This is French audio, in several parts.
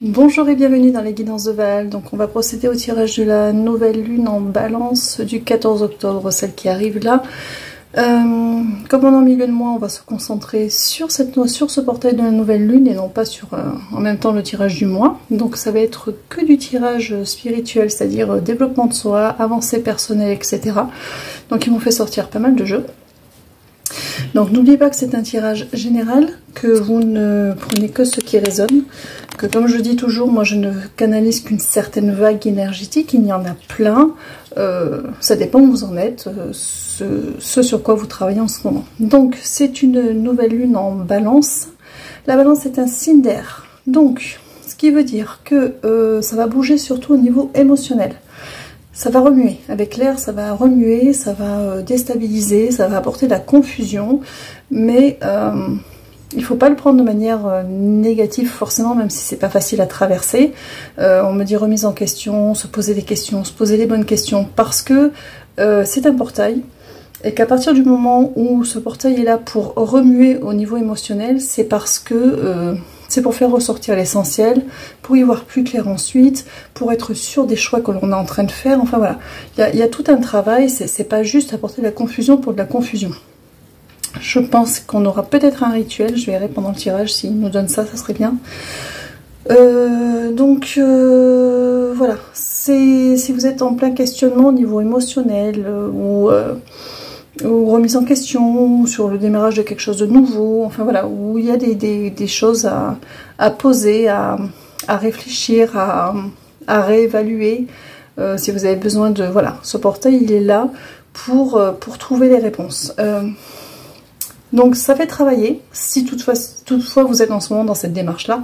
Bonjour et bienvenue dans les guidances de Vaal. Donc on va procéder au tirage de la nouvelle lune en balance du 14 octobre, celle qui arrive là. Comme on est en milieu de mois, on va se concentrer sur ce portail de la nouvelle lune et non pas sur en même temps le tirage du mois. Donc ça va être que du tirage spirituel, c'est-à-dire développement de soi, avancée personnelle, etc. Donc ils m'ont fait sortir pas mal de jeux. Donc n'oubliez pas que c'est un tirage général, que vous ne prenez que ce qui résonne, que comme je dis toujours, moi je ne canalise qu'une certaine vague énergétique, il y en a plein, ça dépend où vous en êtes, ce sur quoi vous travaillez en ce moment. Donc c'est une nouvelle lune en balance, la balance est un signe d'air, donc ce qui veut dire que ça va bouger surtout au niveau émotionnel. Ça va remuer, avec l'air ça va remuer, ça va déstabiliser, ça va apporter de la confusion, mais il ne faut pas le prendre de manière négative forcément, même si c'est pas facile à traverser. On me dit remise en question, se poser des questions, se poser les bonnes questions, parce que c'est un portail, et qu'à partir du moment où ce portail est là pour remuer au niveau émotionnel, c'est parce que... c'est pour faire ressortir l'essentiel, pour y voir plus clair ensuite, pour être sûr des choix que l'on est en train de faire. Enfin voilà, il y a tout un travail, c'est pas juste apporter de la confusion pour de la confusion. Je pense qu'on aura peut-être un rituel, je verrai pendant le tirage s'il nous donne ça, ça serait bien. Voilà, si vous êtes en plein questionnement au niveau émotionnel ou remise en question sur le démarrage de quelque chose de nouveau, enfin voilà, où il y a des choses à poser, à réfléchir, à réévaluer, si vous avez besoin de... Voilà, ce portail il est là pour trouver les réponses. Donc ça fait travailler, si toutefois vous êtes en ce moment dans cette démarche-là.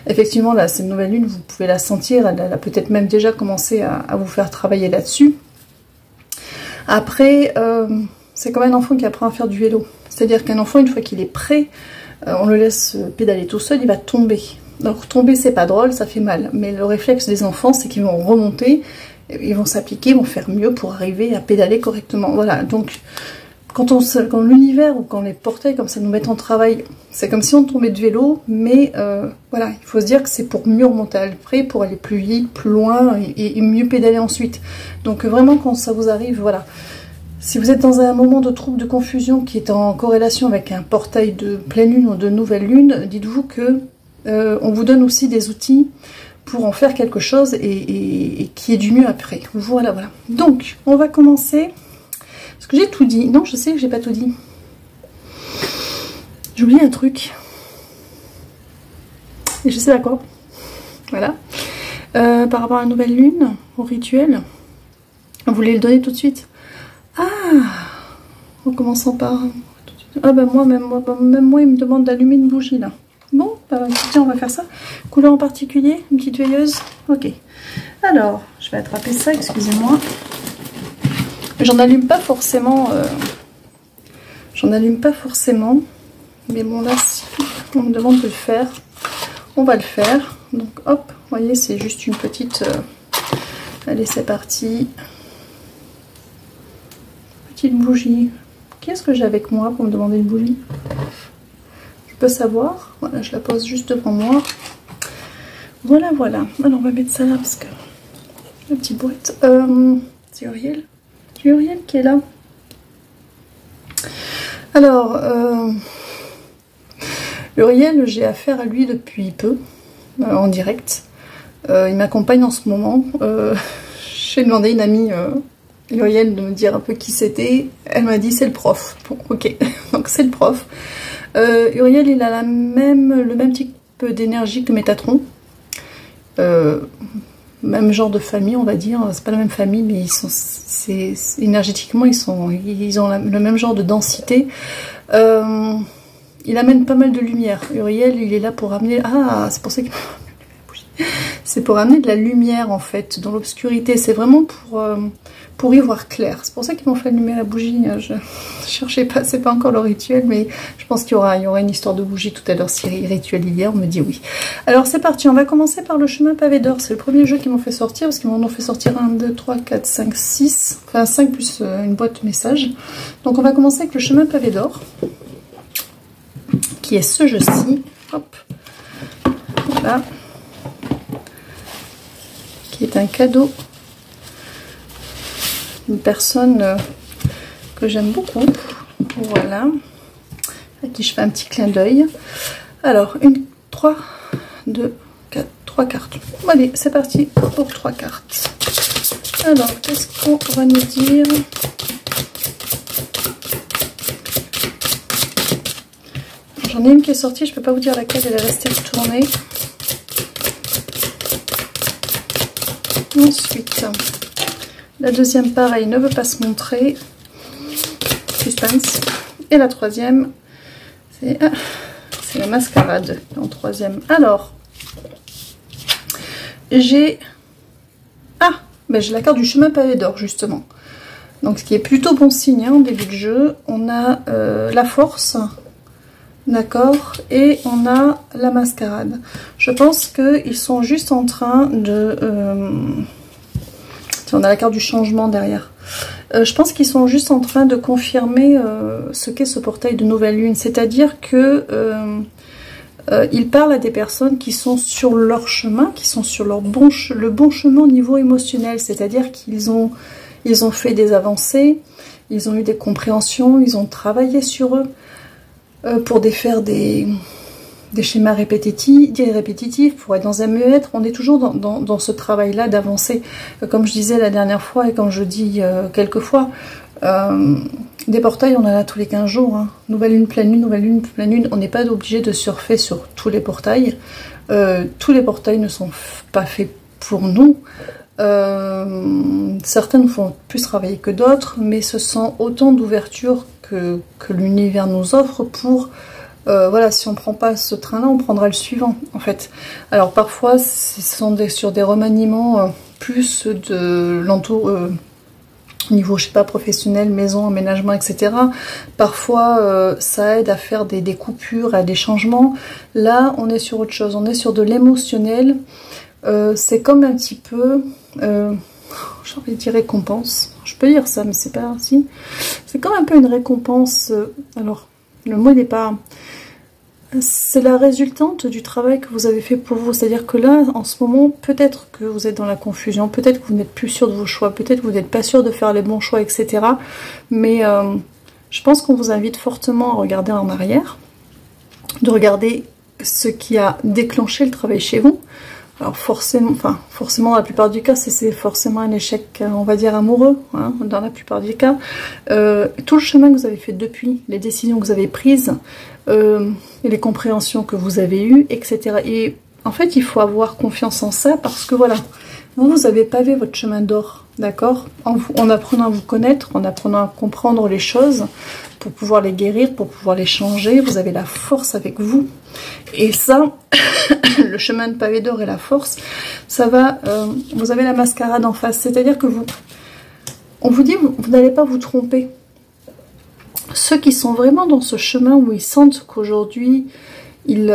Effectivement, là, cette nouvelle lune, vous pouvez la sentir, elle a peut-être même déjà commencé à vous faire travailler là-dessus. Après... c'est comme un enfant qui apprend à faire du vélo. C'est-à-dire qu'un enfant, une fois qu'il est prêt, on le laisse pédaler tout seul, il va tomber. Donc tomber, c'est pas drôle, ça fait mal. Mais le réflexe des enfants, c'est qu'ils vont remonter, ils vont s'appliquer, ils vont faire mieux pour arriver à pédaler correctement. Voilà, donc quand l'univers ou quand les portails comme ça nous mettent en travail, c'est comme si on tombait de vélo, mais voilà, il faut se dire que c'est pour mieux remonter après, pour aller plus vite, plus loin, et mieux pédaler ensuite. Donc vraiment, quand ça vous arrive, voilà. Si vous êtes dans un moment de trouble, de confusion qui est en corrélation avec un portail de pleine lune ou de nouvelle lune, dites-vous que on vous donne aussi des outils pour en faire quelque chose et qui est du mieux après. Voilà, voilà. Donc, on va commencer. Est-ce que j'ai tout dit? Non, je sais que j'ai pas tout dit. J'ai oublié un truc. Et je sais pas quoi. Voilà. Par rapport à la nouvelle lune, au rituel, vous voulez le donner tout de suite? Ah, en commençant par... Ah ben même moi, il me demande d'allumer une bougie là. Bon, bah, écoutez, on va faire ça. Couleur en particulier, une petite veilleuse. Ok. Alors, je vais attraper ça, excusez-moi. J'en allume pas forcément. Mais bon, là, si on me demande de le faire, on va le faire. Donc, hop, vous voyez, c'est juste une petite... Allez, c'est parti. Bougie. Qu'est-ce que j'ai avec moi pour me demander une bougie? Je peux savoir. Voilà, je la pose juste devant moi. Voilà, voilà. Alors, on va mettre ça là parce que... La petite boîte. C'est Uriel. C'est Uriel qui est là. Alors, Uriel, j'ai affaire à lui depuis peu, en direct. Il m'accompagne en ce moment. J'ai demandé à une amie... Uriel de me dire un peu qui c'était. Elle m'a dit c'est le prof. Bon, ok, donc c'est le prof. Uriel, il a le même type d'énergie que Métatron. Même genre de famille, on va dire. C'est pas la même famille, mais énergétiquement, ils ont le même genre de densité. Il amène pas mal de lumière. Uriel, il est là pour amener... Ah, c'est pour ça qu'il... C'est pour amener de la lumière en fait dans l'obscurité. C'est vraiment pour y voir clair. C'est pour ça qu'ils m'ont fait allumer la bougie. Je cherchais pas, c'est pas encore le rituel, mais je pense qu'il y aura une histoire de bougie tout à l'heure. Si rituel il y a, on me dit oui. Alors c'est parti, on va commencer par le chemin pavé d'or. C'est le premier jeu qu'ils m'ont fait sortir parce qu'ils m'en ont fait sortir 1, 2, 3, 4, 5, 6. Enfin 5 plus une boîte message. Donc on va commencer avec le chemin pavé d'or, qui est ce jeu-ci. Hop, voilà. qui est un cadeau d'une personne que j'aime beaucoup. Voilà, à qui je fais un petit clin d'œil. Alors, 3, 2, 4, 3 cartes. Bon, allez, c'est parti pour 3 cartes. Alors, qu'est-ce qu'on va nous dire? J'en ai une qui est sortie, je ne peux pas vous dire laquelle, elle est restée retournée. Ensuite, la deuxième, pareil, ne veut pas se montrer. Suspense. Et la troisième, c'est la mascarade en troisième. Alors, j'ai... Ah, ben j'ai la carte du chemin pavé d'or, justement. Donc, ce qui est plutôt bon signe hein, en début de jeu. On a la force, d'accord, et on a la mascarade. Je pense qu'ils sont juste en train de... on a la carte du changement derrière. Je pense qu'ils sont juste en train de confirmer ce qu'est ce portail de nouvelle lune. C'est-à-dire que ils parlent à des personnes qui sont sur leur chemin, qui sont sur le bon chemin au niveau émotionnel. C'est-à-dire qu'ils ont fait des avancées, ils ont eu des compréhensions, ils ont travaillé sur eux pour défaire des schémas répétitifs, pour être dans un mieux-être. On est toujours dans ce travail-là d'avancer. Comme je disais la dernière fois et comme je dis quelques fois, des portails, on en a tous les 15 jours. Hein. Nouvelle lune, pleine lune, nouvelle lune, pleine lune. On n'est pas obligé de surfer sur tous les portails. Tous les portails ne sont pas faits pour nous. Certains nous font plus travailler que d'autres, mais ce sont autant d'ouvertures que l'univers nous offre pour... voilà, si on ne prend pas ce train-là, on prendra le suivant, en fait. Alors, parfois, ce sont sur des remaniements plus de au niveau, je sais pas, professionnel, maison, aménagement, etc. Parfois, ça aide à faire des coupures, à des changements. Là, on est sur autre chose. On est sur de l'émotionnel. C'est comme un petit peu... j'ai envie de dire récompense. Je peux dire ça, mais c'est pas ainsi. C'est comme un peu une récompense... alors... Le mot n'est pas... C'est la résultante du travail que vous avez fait pour vous. C'est-à-dire que là, en ce moment, peut-être que vous êtes dans la confusion, peut-être que vous n'êtes plus sûr de vos choix, peut-être que vous n'êtes pas sûr de faire les bons choix, etc. Mais je pense qu'on vous invite fortement à regarder en arrière, de regarder ce qui a déclenché le travail chez vous. Alors forcément, dans la plupart du cas, c'est forcément un échec, on va dire, amoureux, hein, dans la plupart du cas. Tout le chemin que vous avez fait depuis, les décisions que vous avez prises, et les compréhensions que vous avez eues, etc. Et en fait, il faut avoir confiance en ça parce que voilà, vous avez pavé votre chemin d'or, d'accord, en apprenant à vous connaître, en apprenant à comprendre les choses, pour pouvoir les guérir, pour pouvoir les changer. Vous avez la force avec vous. Et ça, le chemin de pavé d'or et la force, ça va... vous avez la mascarade en face. C'est-à-dire que on vous dit, vous n'allez pas vous tromper. Ceux qui sont vraiment dans ce chemin où ils sentent qu'aujourd'hui, ils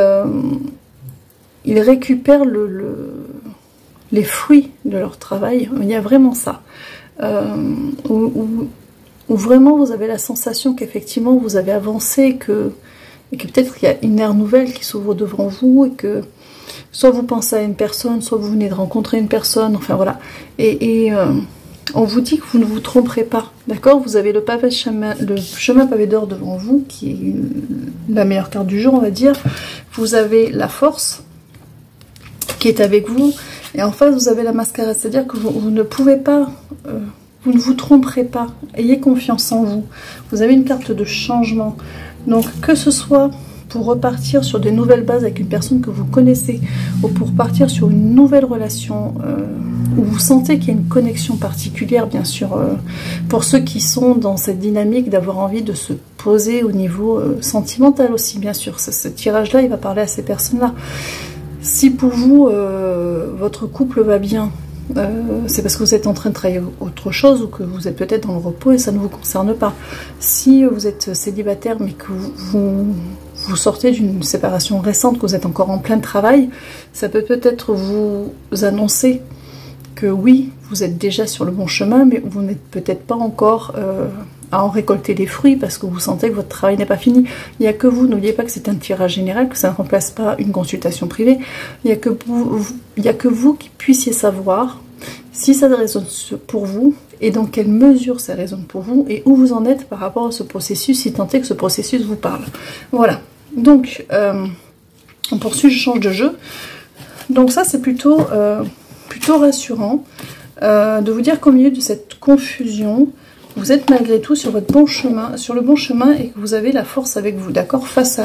récupèrent les fruits de leur travail, il y a vraiment ça. Où vraiment vous avez la sensation qu'effectivement vous avez avancé et que peut-être qu'il y a une ère nouvelle qui s'ouvre devant vous et que soit vous pensez à une personne, soit vous venez de rencontrer une personne, enfin voilà. Et on vous dit que vous ne vous tromperez pas, d'accord? Vous avez le chemin pavé d'or devant vous, qui est la meilleure carte du jour, on va dire. Vous avez la force qui est avec vous, et en face vous avez la mascarade, c'est-à-dire que vous ne pouvez pas... vous ne vous tromperez pas, ayez confiance en vous. Vous avez une carte de changement. Donc que ce soit pour repartir sur des nouvelles bases avec une personne que vous connaissez, ou pour partir sur une nouvelle relation, où vous sentez qu'il y a une connexion particulière, bien sûr, pour ceux qui sont dans cette dynamique d'avoir envie de se poser au niveau sentimental aussi, bien sûr. Ce tirage-là, il va parler à ces personnes-là. Si pour vous, votre couple va bien, c'est parce que vous êtes en train de travailler autre chose ou que vous êtes peut-être dans le repos et ça ne vous concerne pas. Si vous êtes célibataire mais que vous sortez d'une séparation récente, que vous êtes encore en plein travail, ça peut peut-être vous annoncer que oui, vous êtes déjà sur le bon chemin, mais vous n'êtes peut-être pas encore à en récolter les fruits parce que vous sentez que votre travail n'est pas fini. Il n'y a que vous, n'oubliez pas que c'est un tirage général, que ça ne remplace pas une consultation privée. Il n'y a que vous qui puissiez savoir si ça résonne pour vous, et dans quelle mesure ça résonne pour vous, et où vous en êtes par rapport à ce processus, si tant est que ce processus vous parle. Voilà, donc on poursuit, je change de jeu. Donc ça c'est plutôt rassurant de vous dire qu'au milieu de cette confusion, vous êtes malgré tout sur votre bon chemin, et que vous avez la force avec vous, d'accord, face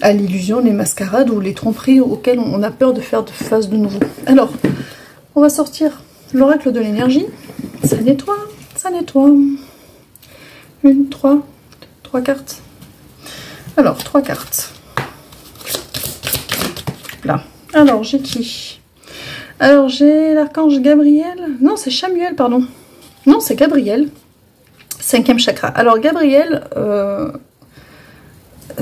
à l'illusion, les mascarades ou les tromperies auxquelles on a peur de faire face de nouveau. Alors, on va sortir l'oracle de l'énergie. Ça nettoie, ça nettoie. Une, trois cartes. Alors, 3 cartes. Là. Alors, j'ai qui? Alors, j'ai l'archange Gabriel. Non, c'est Chamuel, pardon. Non, c'est Gabriel. 5e chakra. Alors, Gabriel,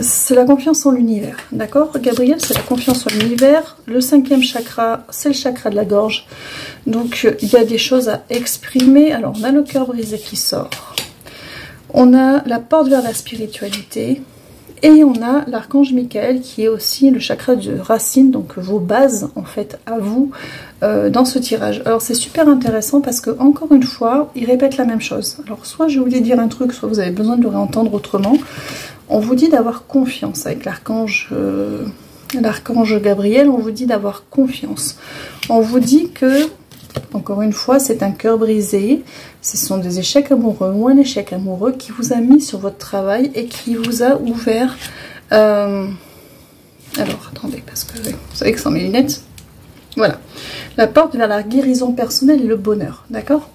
c'est la confiance en l'univers. D'accord? Gabriel, c'est la confiance en l'univers. Le 5e chakra, c'est le chakra de la gorge. Donc, il y a des choses à exprimer. Alors, on a le cœur brisé qui sort. On a la porte vers la spiritualité. Et on a l'archange Michael qui est aussi le chakra de racine, donc vos bases en fait à vous dans ce tirage. Alors c'est super intéressant parce que encore une fois, il répète la même chose. Alors soit je voulais dire un truc, soit vous avez besoin de le réentendre autrement. On vous dit d'avoir confiance avec l'archange Gabriel, on vous dit d'avoir confiance. On vous dit que, encore une fois, c'est un cœur brisé, ce sont des échecs amoureux ou un échec amoureux qui vous a mis sur votre travail et qui vous a ouvert... Alors, attendez, parce que vous savez que sans mes lunettes... Voilà, la porte vers la guérison personnelle et le bonheur, d'accord?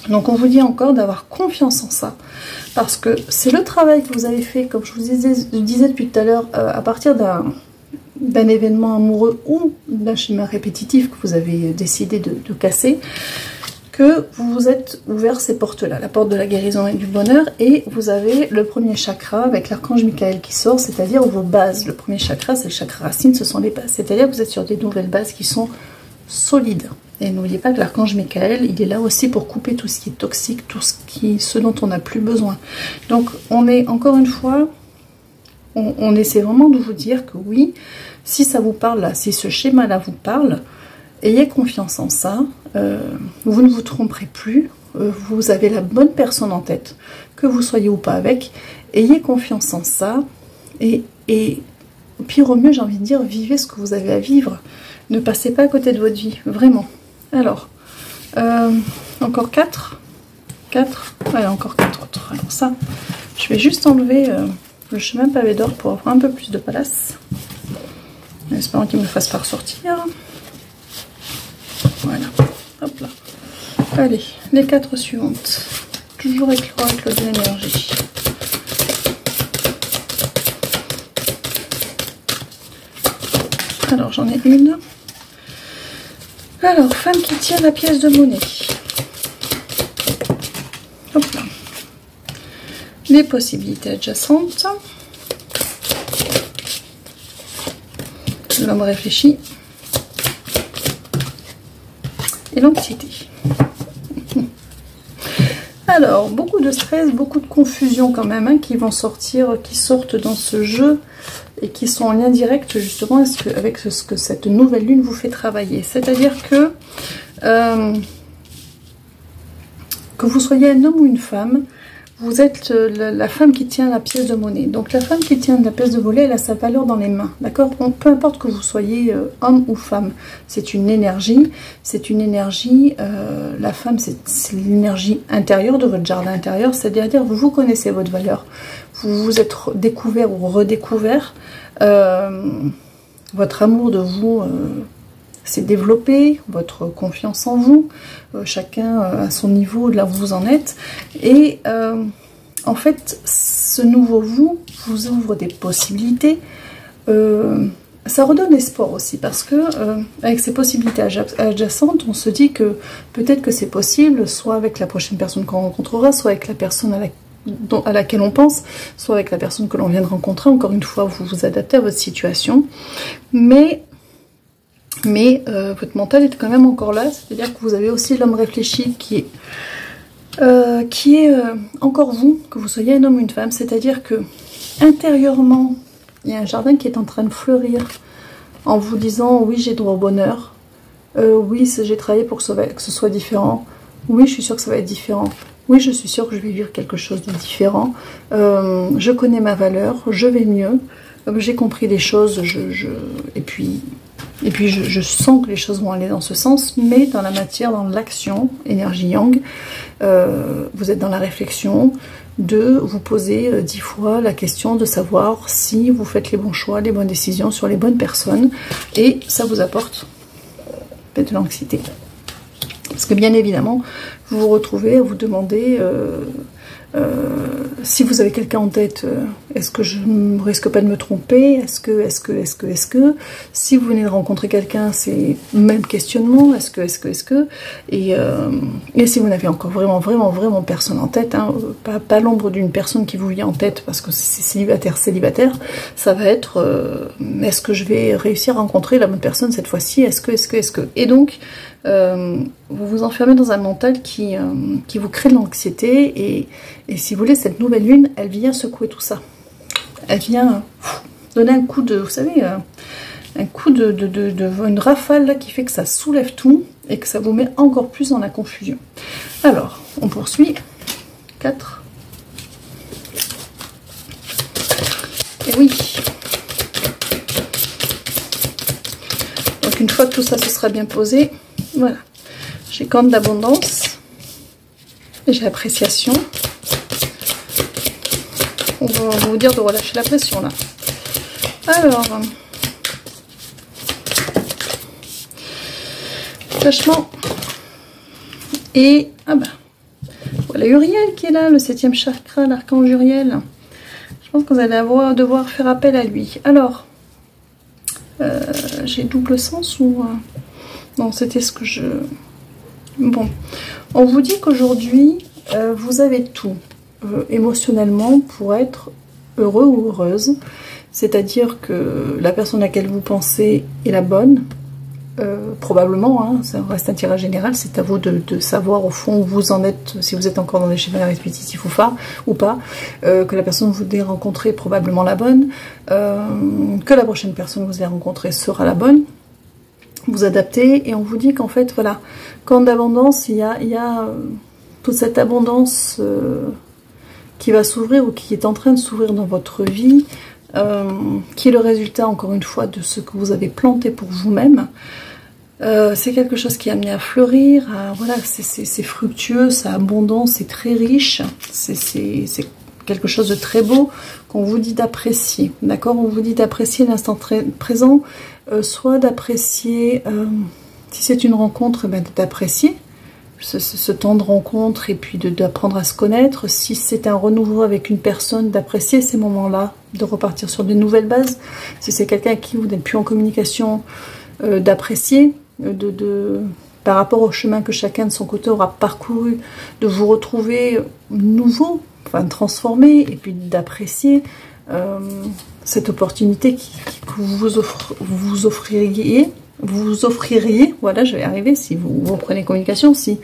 Donc on vous dit encore d'avoir confiance en ça, parce que c'est le travail que vous avez fait, comme je vous disais depuis tout à l'heure, à partir d'un événement amoureux ou d'un schéma répétitif que vous avez décidé de casser, que vous vous êtes ouvert ces portes-là, la porte de la guérison et du bonheur, et vous avez le premier chakra avec l'archange Michael qui sort, c'est-à-dire vos bases. Le premier chakra, c'est le chakra racine, ce sont les bases, c'est-à-dire que vous êtes sur des nouvelles bases qui sont solides. Et n'oubliez pas que l'archange Michael, il est là aussi pour couper tout ce qui est toxique, ce dont on n'a plus besoin. Donc on est, encore une fois, on essaie vraiment de vous dire que oui, si ça vous parle là, si ce schéma-là vous parle, ayez confiance en ça, vous ne vous tromperez plus, vous avez la bonne personne en tête, que vous soyez ou pas avec, ayez confiance en ça, et pire au mieux, j'ai envie de dire, vivez ce que vous avez à vivre, ne passez pas à côté de votre vie, vraiment. Alors, encore 4, allez, encore 4 autres. Alors ça, je vais juste enlever le chemin pavé d'or pour avoir un peu plus de place, en espérant qu'il ne me fasse pas ressortir. Voilà, hop là. Allez, les 4 suivantes. Toujours avec l'oracle de l'énergie. Alors, j'en ai une. Alors, femme qui tient la pièce de monnaie. Hop là. Les possibilités adjacentes. L'homme réfléchit. Et l'anxiété. Alors, beaucoup de stress, beaucoup de confusion quand même, hein, qui vont sortir, qui sortent dans ce jeu et qui sont en lien direct justement avec ce que cette nouvelle lune vous fait travailler. C'est-à-dire que vous soyez un homme ou une femme, vous êtes la femme qui tient la pièce de monnaie. Donc la femme qui tient la pièce de monnaie, elle a sa valeur dans les mains, d'accord? Peu importe que vous soyez homme ou femme, c'est une énergie, la femme c'est l'énergie intérieure de votre jardin intérieur, c'est-à-dire vous vous connaissez votre valeur, vous vous êtes découvert ou redécouvert, votre amour de vous s'est développé, votre confiance en vous, chacun à son niveau, là où vous en êtes, et en fait, ce nouveau vous ouvre des possibilités, ça redonne espoir aussi, parce que avec ces possibilités adjacentes, on se dit que peut-être que c'est possible, soit avec la prochaine personne qu'on rencontrera, soit avec la personne à laquelle on pense, soit avec la personne que l'on vient de rencontrer. Encore une fois, vous vous adaptez à votre situation, mais votre mental est quand même encore là, c'est-à-dire que vous avez aussi l'homme réfléchi qui est encore vous, que vous soyez un homme ou une femme, c'est-à-dire que intérieurement, il y a un jardin qui est en train de fleurir en vous disant oui, j'ai droit au bonheur, Oui, j'ai travaillé pour que ce soit différent. Oui, je suis sûre que ça va être différent. Oui, je suis sûre que je vais vivre quelque chose de différent. Je connais ma valeur, je vais mieux. J'ai compris des choses, et puis je sens que les choses vont aller dans ce sens, mais dans la matière, dans l'action, énergie yang, vous êtes dans la réflexion de vous poser 10 fois la question de savoir si vous faites les bons choix, les bonnes décisions sur les bonnes personnes, et ça vous apporte de l'anxiété. Parce que bien évidemment, vous vous retrouvez à vous demander si vous avez quelqu'un en tête, est-ce que je ne risque pas de me tromper? Est-ce que si vous venez de rencontrer quelqu'un, c'est même questionnement, est-ce que et si vous n'avez encore vraiment personne en tête, hein, pas l'ombre d'une personne qui vous vient en tête parce que c'est célibataire, ça va être est-ce que je vais réussir à rencontrer la bonne personne cette fois-ci? Est-ce que et donc vous vous enfermez dans un mental qui vous crée de l'anxiété, et si vous voulez, cette nouvelle lune, elle vient secouer tout ça. Elle vient donner un coup de, vous savez, un coup une rafale là, qui fait que ça soulève tout et que ça vous met encore plus dans la confusion. Alors, on poursuit. 4. Et oui. Donc une fois que tout ça se sera bien posé, voilà. J'ai corne d'abondance. J'ai appréciation. On va vous dire de relâcher la pression là. Alors, attachement. Et ah ben, voilà Uriel qui est là, le 7e chakra, l'archange Uriel. Je pense que vous allez devoir faire appel à lui. Alors, j'ai double sens ou non, c'était ce que je. Bon, on vous dit qu'aujourd'hui, vous avez tout. Émotionnellement pour être heureux ou heureuse, c'est-à-dire que la personne à laquelle vous pensez est la bonne, probablement, hein, ça reste un tirage général, c'est à vous de savoir au fond où vous en êtes, si vous êtes encore dans des schémas répétitifs ou pas, que la personne que vous devez rencontrer est probablement la bonne, que la prochaine personne que vous allez rencontrer sera la bonne. Vous adaptez, et on vous dit qu'en fait, voilà, quand d'abondance, il y a toute cette abondance qui va s'ouvrir ou qui est en train de s'ouvrir dans votre vie, qui est le résultat, encore une fois, de ce que vous avez planté pour vous-même. C'est quelque chose qui est amené à fleurir, voilà, c'est fructueux, c'est abondant, c'est très riche, c'est quelque chose de très beau qu'on vous dit d'apprécier, d'accord? On vous dit d'apprécier l'instant présent, soit d'apprécier, si c'est une rencontre, ben d'apprécier ce temps de rencontre et puis d'apprendre à se connaître. Si c'est un renouveau avec une personne, d'apprécier ces moments-là, de repartir sur de nouvelles bases. Si c'est quelqu'un avec qui vous n'êtes plus en communication, d'apprécier, par rapport au chemin que chacun de son côté aura parcouru, de vous retrouver nouveau, enfin transformé, et puis d'apprécier cette opportunité que vous offririez, voilà, je vais arriver, si vous reprenez communication, si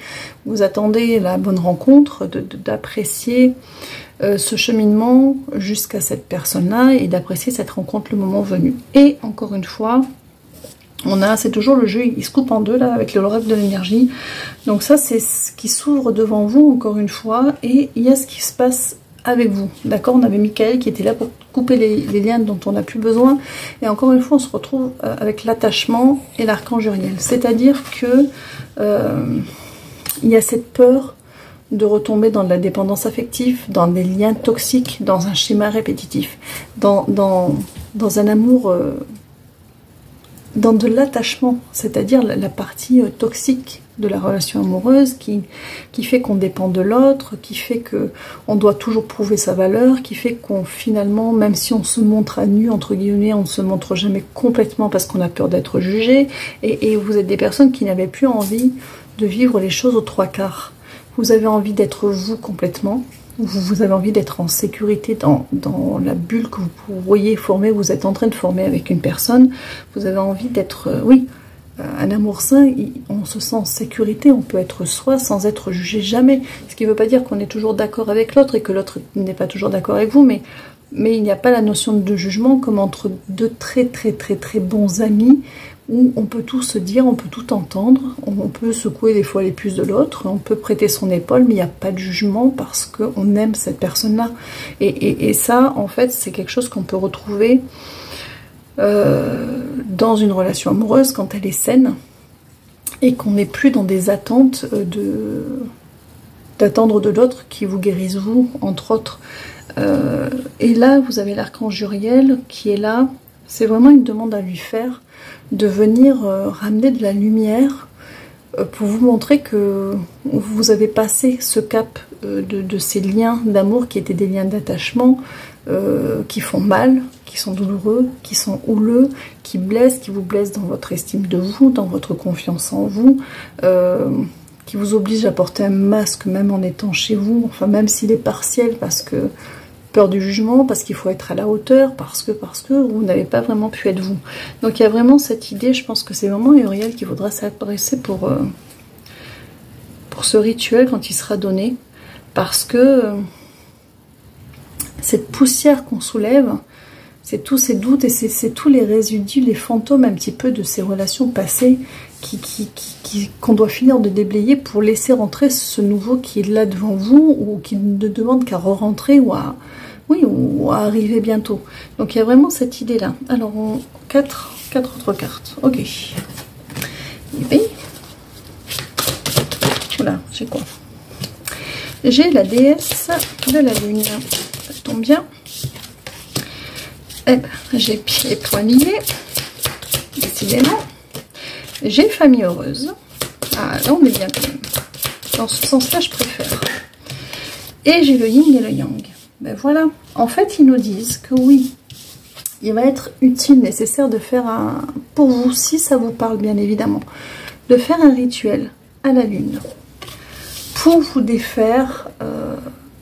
vous attendez la bonne rencontre, d'apprécier ce cheminement jusqu'à cette personne-là, et d'apprécier cette rencontre le moment venu. Et encore une fois, c'est toujours le jeu, il se coupe en deux là, avec le rêve de l'énergie. Donc ça, c'est ce qui s'ouvre devant vous, encore une fois, et il y a ce qui se passe avec vous, d'accord? On avait Michael qui était là pour couper les liens dont on n'a plus besoin, et encore une fois on se retrouve avec l'attachement et l'archange Uriel, c'est-à-dire que il y a cette peur de retomber dans de la dépendance affective, dans des liens toxiques, dans un schéma répétitif, dans un amour, dans de l'attachement, c'est-à-dire la partie toxique de la relation amoureuse qui fait qu'on dépend de l'autre, qui fait que on doit toujours prouver sa valeur, qui fait qu'on finalement, même si on se montre à nu, entre guillemets, on ne se montre jamais complètement parce qu'on a peur d'être jugé, et vous êtes des personnes qui n'avaient plus envie de vivre les choses aux 3/4. Vous avez envie d'être vous complètement, vous avez envie d'être en sécurité dans la bulle que vous pourriez former, vous êtes en train de former avec une personne, vous avez envie d'être, oui, un amour sain, on se sent en sécurité, on peut être soi sans être jugé jamais. Ce qui ne veut pas dire qu'on est toujours d'accord avec l'autre et que l'autre n'est pas toujours d'accord avec vous, mais il n'y a pas la notion de jugement comme entre deux très bons amis où on peut tout se dire, on peut tout entendre, on peut secouer des fois les puces de l'autre, on peut prêter son épaule, mais il n'y a pas de jugement parce qu'on aime cette personne-là. Et ça, en fait, c'est quelque chose qu'on peut retrouver dans une relation amoureuse quand elle est saine et qu'on n'est plus dans des attentes d'attendre de l'autre qui vous guérisse vous, entre autres. Et là, vous avez l'archange Uriel qui est là. C'est vraiment une demande à lui faire de venir ramener de la lumière pour vous montrer que vous avez passé ce cap de ces liens d'amour qui étaient des liens d'attachement qui font mal, qui sont douloureux, qui sont houleux, qui blessent, qui vous blessent dans votre estime de vous, dans votre confiance en vous, qui vous obligent à porter un masque même en étant chez vous, enfin même s'il est partiel parce que peur du jugement, parce qu'il faut être à la hauteur, parce que vous n'avez pas vraiment pu être vous. Donc il y a vraiment cette idée, je pense que c'est vraiment Uriel qui voudra s'adresser pour ce rituel quand il sera donné, parce que cette poussière qu'on soulève, c'est tous ces doutes et c'est tous les résidus, les fantômes un petit peu de ces relations passées qu'on doit finir de déblayer pour laisser rentrer ce nouveau qui est là devant vous ou qui ne demande qu'à re-rentrer ou à arriver bientôt. Donc il y a vraiment cette idée-là. Alors, quatre autres cartes. Ok. Et voilà, j'ai quoi? J'ai la déesse de la lune. Ça tombe bien. Eh ben, j'ai pieds et poings liés. Décidément. J'ai famille heureuse. Ah, là on est bien quand même. Dans ce sens-là, je préfère. Et j'ai le yin et le yang. Ben voilà. En fait, ils nous disent que oui, il va être utile, nécessaire de faire un... Pour vous, si ça vous parle bien évidemment, de faire un rituel à la lune. Pour vous défaire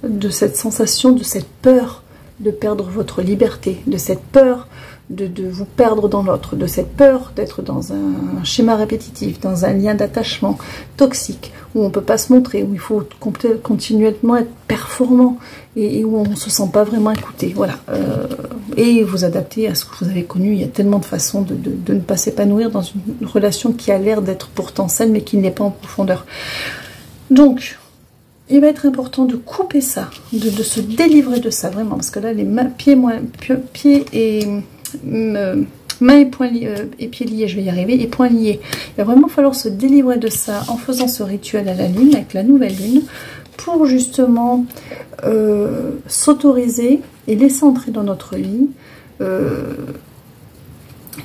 de cette sensation, de cette peur de perdre votre liberté, de cette peur de vous perdre dans l'autre, de cette peur d'être dans un schéma répétitif, dans un lien d'attachement toxique, où on ne peut pas se montrer, où il faut continuellement être performant et où on ne se sent pas vraiment écouté. Voilà. Et vous adapter à ce que vous avez connu. Il y a tellement de façons de ne pas s'épanouir dans une relation qui a l'air d'être pourtant saine, mais qui n'est pas en profondeur. Donc, il va être important de couper ça, de se délivrer de ça, vraiment, parce que là, les pieds et... mains et poings et pieds liés, je vais y arriver, et poings liés. Il va vraiment falloir se délivrer de ça en faisant ce rituel à la lune, avec la nouvelle lune, pour justement s'autoriser et laisser entrer dans notre vie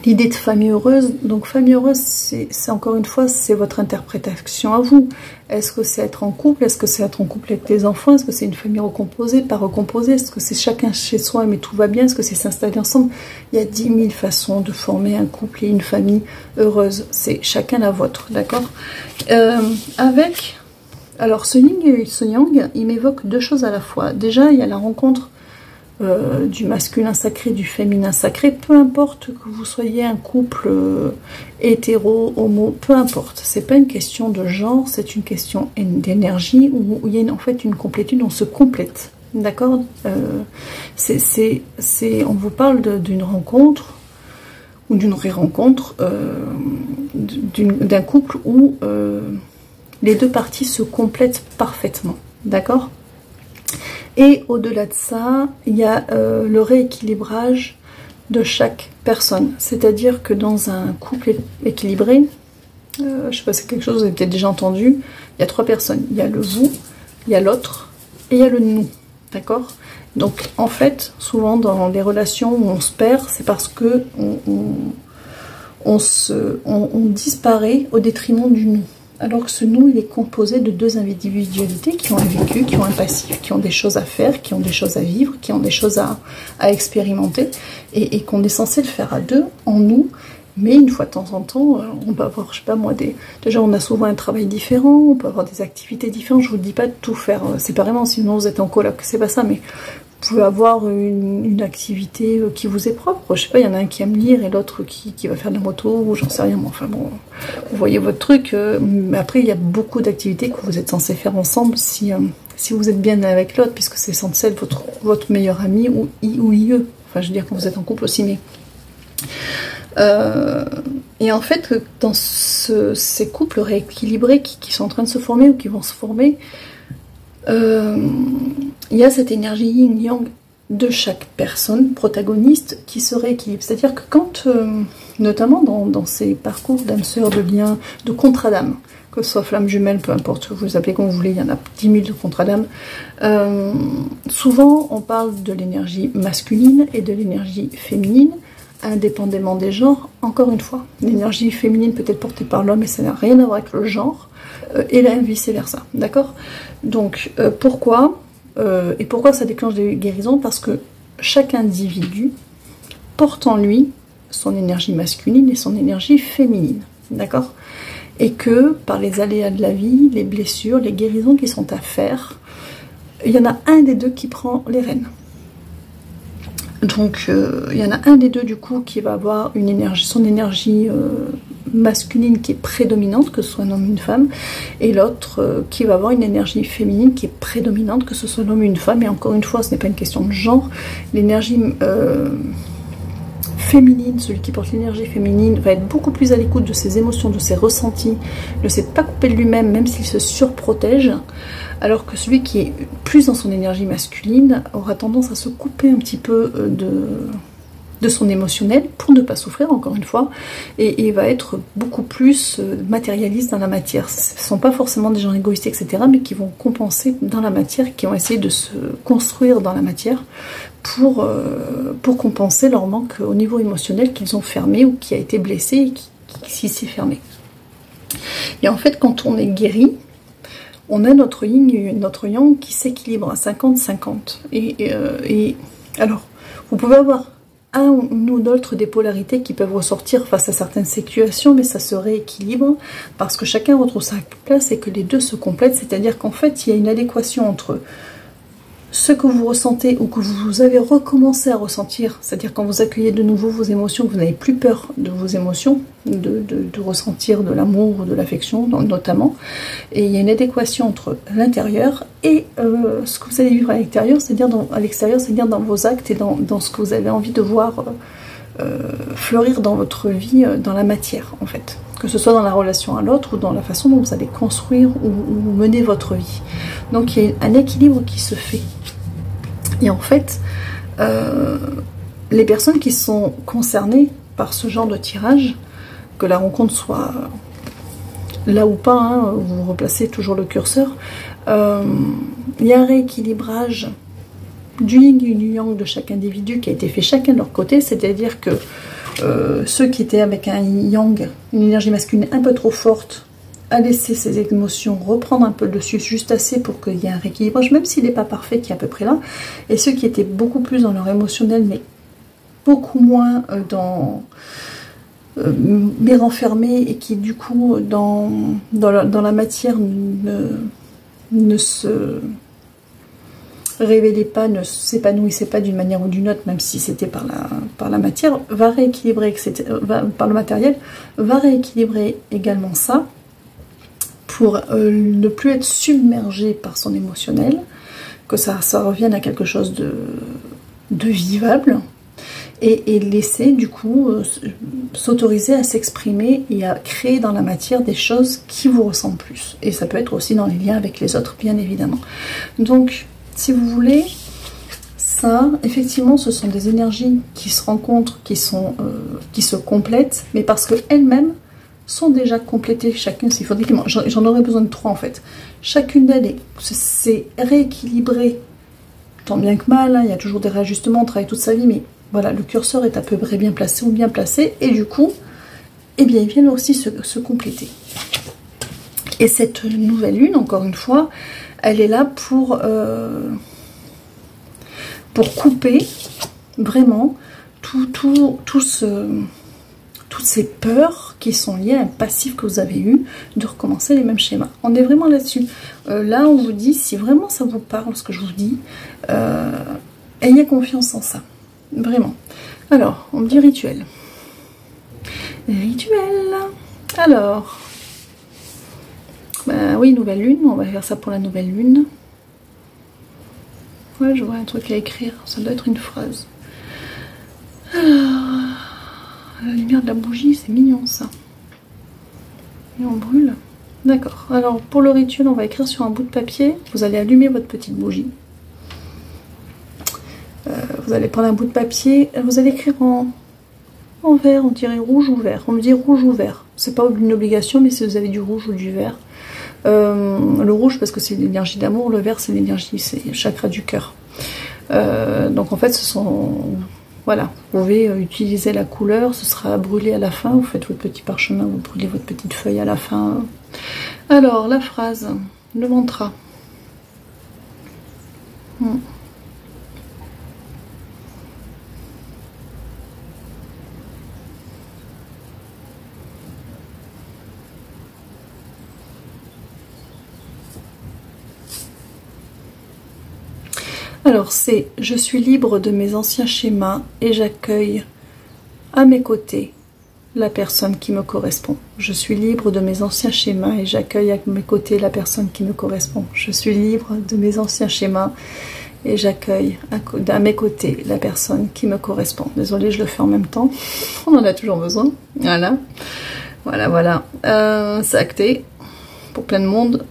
l'idée de famille heureuse. Donc famille heureuse, c'est encore une fois, c'est votre interprétation à vous. Est-ce que c'est être en couple? Est-ce que c'est être en couple avec les enfants? Est-ce que c'est une famille recomposée, pas recomposée? Est-ce que c'est chacun chez soi mais tout va bien? Est-ce que c'est s'installer ensemble? Il y a 10 000 façons de former un couple et une famille heureuse. C'est chacun la vôtre, d'accord? Alors ce yin et ce yang, il m'évoque deux choses à la fois. Déjà, il y a la rencontre du masculin sacré, du féminin sacré, peu importe que vous soyez un couple hétéro, homo, peu importe. C'est pas une question de genre, c'est une question d'énergie où il y a en fait une complétude, on se complète, d'accord? On vous parle d'une rencontre ou d'une ré-rencontre d'un couple où les deux parties se complètent parfaitement, d'accord? Et au-delà de ça, il y a le rééquilibrage de chaque personne. C'est-à-dire que dans un couple équilibré, je ne sais pas si c'est quelque chose que vous avez peut-être déjà entendu, il y a 3 personnes. Il y a le vous, il y a l'autre et il y a le nous. D'accord? Donc en fait, souvent dans les relations où on se perd, c'est parce que on disparaît au détriment du nous. Alors que ce nous, il est composé de 2 individualités qui ont un vécu, qui ont un passif, qui ont des choses à faire, qui ont des choses à vivre, qui ont des choses à expérimenter, et qu'on est censé le faire à 2, en nous, mais une fois de temps en temps, on peut avoir, je sais pas moi, déjà on a souvent un travail différent, on peut avoir des activités différentes, je vous dis pas de tout faire séparément, sinon vous êtes en coloc, c'est pas ça, mais vous pouvez avoir une activité qui vous est propre. Je sais pas, il y en a un qui aime lire et l'autre qui va faire de la moto, ou j'en sais rien. Mais enfin bon, vous voyez votre truc. Mais après, il y a beaucoup d'activités que vous êtes censés faire ensemble si vous êtes bien avec l'autre, puisque c'est censé être votre meilleur ami ou IE. Enfin, je veux dire, quand vous êtes en couple aussi. Mais Et en fait, dans ces couples rééquilibrés qui sont en train de se former ou qui vont se former, il y a cette énergie yin-yang de chaque personne protagoniste qui se rééquilibre. C'est-à-dire que quand, notamment dans ces parcours d'âme sœur, de lien, de contrat d'âme, que ce soit flamme jumelle, peu importe, vous les appelez comme vous voulez, il y en a 10 000 de contrats d'âme, souvent on parle de l'énergie masculine et de l'énergie féminine, indépendamment des genres. Encore une fois, l'énergie féminine peut être portée par l'homme et ça n'a rien à voir avec le genre, et là vice versa, d'accord? Donc pourquoi ça déclenche des guérisons? Parce que chaque individu porte en lui son énergie masculine et son énergie féminine, d'accord? Et que par les aléas de la vie, les blessures, les guérisons qui sont à faire, il y en a un des deux qui prend les rênes. Donc il y en a un des deux du coup qui va avoir une énergie, son énergie masculine qui est prédominante, que ce soit un homme ou une femme, et l'autre qui va avoir une énergie féminine qui est prédominante, que ce soit un homme ou une femme. Et encore une fois, ce n'est pas une question de genre. L'énergie féminine, celui qui porte l'énergie féminine, va être beaucoup plus à l'écoute de ses émotions, de ses ressentis, ne sait pas couper de lui-même, même s'il se surprotège, alors que celui qui est plus dans son énergie masculine aura tendance à se couper un petit peu de son émotionnel pour ne pas souffrir, encore une fois, et va être beaucoup plus matérialiste dans la matière. Ce ne sont pas forcément des gens égoïstes, etc., mais qui vont compenser dans la matière, qui vont essayer de se construire dans la matière pour compenser leur manque au niveau émotionnel qu'ils ont fermé ou qui a été blessé et qui s'est fermé. Et en fait, quand on est guéri, on a notre yin et notre yang qui s'équilibrent à 50-50. Et alors, vous pouvez avoir un ou l'autre des polarités qui peuvent ressortir face à certaines situations, mais ça se rééquilibre parce que chacun retrouve sa place et que les deux se complètent. C'est-à-dire qu'en fait, il y a une adéquation entre ce que vous ressentez ou que vous avez recommencé à ressentir, c'est-à-dire quand vous accueillez de nouveau vos émotions, que vous n'avez plus peur de vos émotions, de ressentir de l'amour ou de l'affection notamment, et il y a une adéquation entre l'intérieur et ce que vous allez vivre à l'extérieur, c'est-à-dire dans vos actes et dans ce que vous avez envie de voir fleurir dans votre vie, dans la matière en fait, que ce soit dans la relation à l'autre ou dans la façon dont vous allez construire ou mener votre vie. Donc il y a un équilibre qui se fait. Et en fait, les personnes qui sont concernées par ce genre de tirage, que la rencontre soit là ou pas, hein, vous replacez toujours le curseur, il y a un rééquilibrage du yin et du yang de chaque individu qui a été fait chacun de leur côté, c'est-à-dire que ceux qui étaient avec un yang, une énergie masculine un peu trop forte, à laisser ses émotions reprendre un peu le dessus, juste assez pour qu'il y ait un rééquilibrage, même s'il n'est pas parfait, qui est à peu près là, et ceux qui étaient beaucoup plus dans leur émotionnel, mais beaucoup moins mais renfermés, et qui du coup dans la matière ne se révélait pas, ne s'épanouissait pas d'une manière ou d'une autre, même si c'était par la matière, va rééquilibrer, par le matériel, va rééquilibrer également ça, pour ne plus être submergé par son émotionnel, que ça revienne à quelque chose de vivable, et laisser du coup s'autoriser à s'exprimer et à créer dans la matière des choses qui vous ressemblent plus. Et ça peut être aussi dans les liens avec les autres, bien évidemment. Donc, si vous voulez, ça, effectivement, ce sont des énergies qui se rencontrent, qui se complètent, mais parce qu'elles-mêmes sont déjà complétées chacune. Il faudrait j'en aurais besoin de 3 en fait. Chacune d'elles c'est rééquilibré, tant bien que mal, hein, il y a toujours des réajustements, on travaille toute sa vie, mais voilà, le curseur est à peu près bien placé ou bien placé, et du coup, eh bien, ils viennent aussi se compléter. Et cette nouvelle lune, encore une fois, elle est là pour couper vraiment toutes ces peurs qui sont liées à un passif que vous avez eu, de recommencer les mêmes schémas. On est vraiment là-dessus. Là, on vous dit, si vraiment ça vous parle, ce que je vous dis, ayez confiance en ça. Vraiment. Alors, on me dit rituel. Rituel. Alors, bah oui, nouvelle lune. On va faire ça pour la nouvelle lune. Ouais, je vois un truc à écrire. Ça doit être une phrase. Alors, la lumière de la bougie, c'est mignon ça. Et on brûle. D'accord. Alors pour le rituel, on va écrire sur un bout de papier. Vous allez allumer votre petite bougie. Vous allez prendre un bout de papier. Vous allez écrire en vert, on dirait rouge ou vert. On me dit rouge ou vert. C'est pas une obligation, mais si vous avez du rouge ou du vert. Le rouge parce que c'est l'énergie d'amour, le vert c'est l'énergie, c'est le chakra du cœur. Donc en fait ce sont... Voilà, vous pouvez utiliser la couleur, ce sera brûlé à la fin, vous faites votre petit parchemin, vous brûlez votre petite feuille à la fin. Alors, la phrase, le mantra. Alors c'est « Je suis libre de mes anciens schémas et j'accueille à mes côtés la personne qui me correspond. Je suis libre de mes anciens schémas et j'accueille à mes côtés la personne qui me correspond. Je suis libre de mes anciens schémas et j'accueille à mes côtés la personne qui me correspond. » Désolée, je le fais en même temps. On en a toujours besoin. Voilà. Voilà, voilà. C'est acté pour plein de monde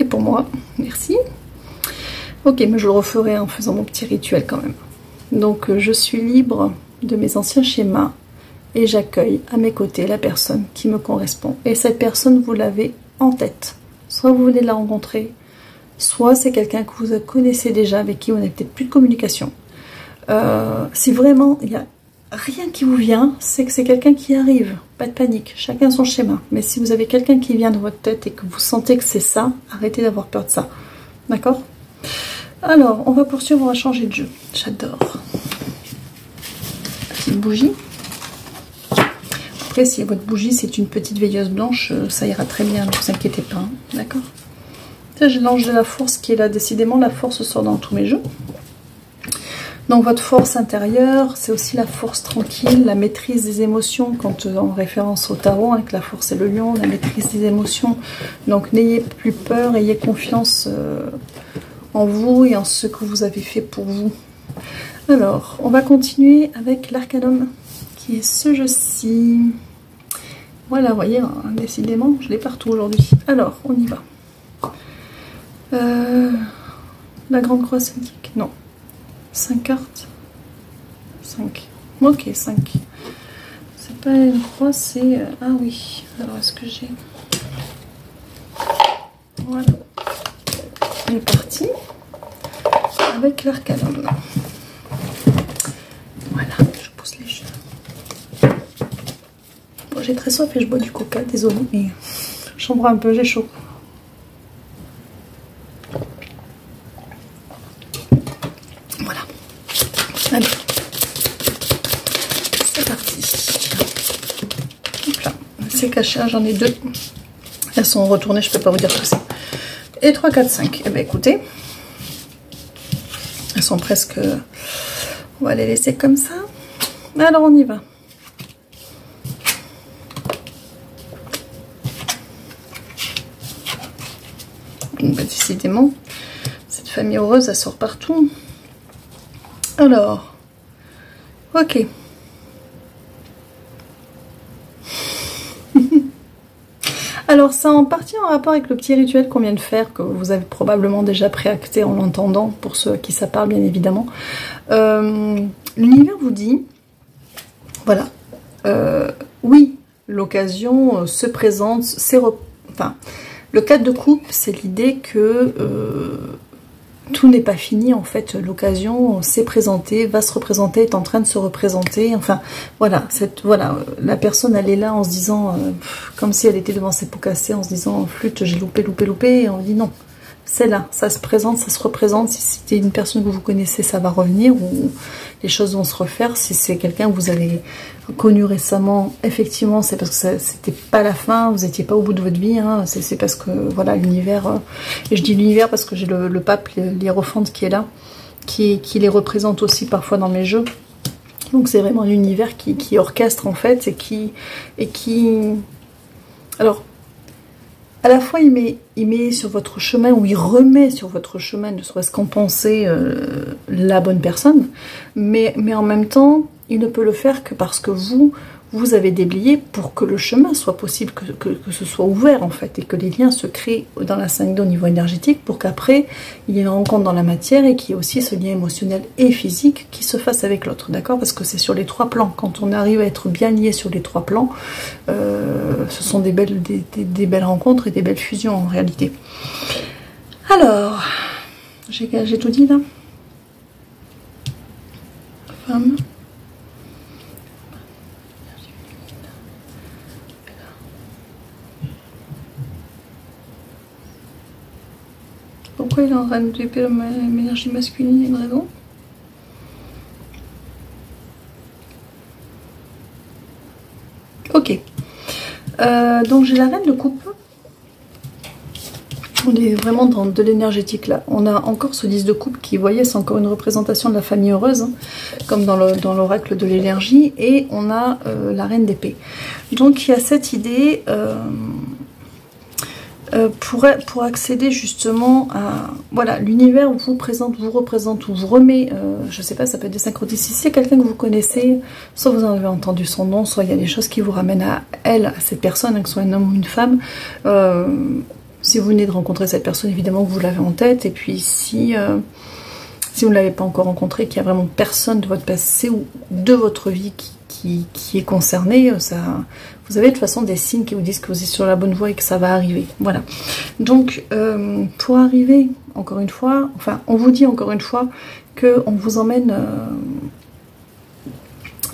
et pour moi. Merci. Ok, mais je le referai en faisant mon petit rituel quand même. Donc, je suis libre de mes anciens schémas et j'accueille à mes côtés la personne qui me correspond. Et cette personne, vous l'avez en tête. Soit vous venez de la rencontrer, soit c'est quelqu'un que vous connaissez déjà, avec qui vous n'avez peut-être plus de communication. Si vraiment il n'y a rien qui vous vient, c'est que c'est quelqu'un qui arrive. Pas de panique, chacun son schéma. Mais si vous avez quelqu'un qui vient dans votre tête et que vous sentez que c'est ça, arrêtez d'avoir peur de ça. D'accord ? Alors, on va poursuivre, on va changer de jeu. J'adore. Petite bougie. Après, si votre bougie, c'est une petite veilleuse blanche, ça ira très bien, ne vous inquiétez pas. Hein, d'accord ? Je lance de la force qui est là. Décidément, la force sort dans tous mes jeux. Donc, votre force intérieure, c'est aussi la force tranquille, la maîtrise des émotions, quand en référence au tarot, avec la force et le lion, la maîtrise des émotions. Donc, n'ayez plus peur, ayez confiance en vous et en ce que vous avez fait pour vous. Alors, on va continuer avec l'arcanum, qui est ce jeu-ci. Voilà, vous voyez, hein, décidément, je l'ai partout aujourd'hui. Alors, on y va. La grande croix synthique, non. 5 cartes. 5. Ok, 5. C'est pas une croix, c'est... Ah oui, alors est-ce que j'ai... Voilà. On est parti avec l'arcanum. Voilà, je pousse les jeux. Bon, j'ai très soif et je bois du coca, désolé, mais j'en bois un peu, j'ai chaud. Voilà. Allez. C'est parti. Hop là. C'est caché, j'en ai 2. Elles sont retournées, je peux pas vous dire ce que c'est. Et 3, 4, 5. Eh bien, écoutez, elles sont presque... On va les laisser comme ça. Alors, on y va. Bah, décidément, cette famille heureuse, elle sort partout. Alors, ok. Alors, ça en partie en rapport avec le petit rituel qu'on vient de faire, que vous avez probablement déjà préacté en l'entendant, pour ceux à qui ça parle, bien évidemment. L'univers vous dit, voilà, oui, l'occasion se présente, enfin, le cadre de coupe, c'est l'idée que tout n'est pas fini, en fait, l'occasion s'est présentée, va se représenter, est en train de se représenter, enfin, voilà, voilà, la personne, elle est là en se disant, comme si elle était devant ses pots cassés, en se disant, flûte, j'ai loupé, et on dit non, c'est là, ça se présente, ça se représente, si c'était une personne que vous connaissez, ça va revenir, ou les choses vont se refaire, si c'est quelqu'un que vous avez connu récemment, effectivement, c'est parce que c'était pas la fin, vous n'étiez pas au bout de votre vie, hein, c'est parce que, voilà, l'univers, et je dis l'univers parce que j'ai le pape, l'hiérophante qui est là, qui les représente aussi parfois dans mes jeux, donc c'est vraiment l'univers qui orchestre, en fait, et qui... Alors, à la fois, il met sur votre chemin, ou il remet sur votre chemin, ne serait-ce qu'en penser la bonne personne, mais en même temps, il ne peut le faire que parce que vous vous avez déblayé pour que le chemin soit possible, que ce soit ouvert en fait, et que les liens se créent dans la 5D au niveau énergétique, pour qu'après il y ait une rencontre dans la matière et qu'il y ait aussi ce lien émotionnel et physique qui se fasse avec l'autre, d'accord? Parce que c'est sur les 3 plans, quand on arrive à être bien lié sur les 3 plans, ce sont des belles rencontres et des belles fusions en réalité. Alors, j'ai tout dit là. Femme. Pourquoi il est en train de développer l'énergie masculine? Il y a une raison? Ok. Donc j'ai la reine de coupe. On est vraiment dans de l'énergétique là. On a encore ce 10 de coupe qui, vous voyez, c'est encore une représentation de la famille heureuse, hein, comme dans l'oracle de l'énergie. Et on a la reine d'épée. Donc il y a cette idée... pour accéder justement à... Voilà, l'univers vous présente, vous représente ou vous remet, je sais pas, ça peut être des synchronicités. Si c'est quelqu'un que vous connaissez, soit vous en avez entendu son nom, soit il y a des choses qui vous ramènent à elle, à cette personne, hein, que ce soit un homme ou une femme. Si vous venez de rencontrer cette personne, évidemment que vous l'avez en tête. Et puis si vous ne l'avez pas encore rencontré, qu'il y a vraiment personne de votre passé ou de votre vie qui est concerné, ça... Vous avez de toute façon des signes qui vous disent que vous êtes sur la bonne voie et que ça va arriver. Voilà. Donc, pour arriver, encore une fois, enfin, on vous dit encore une fois qu'on vous emmène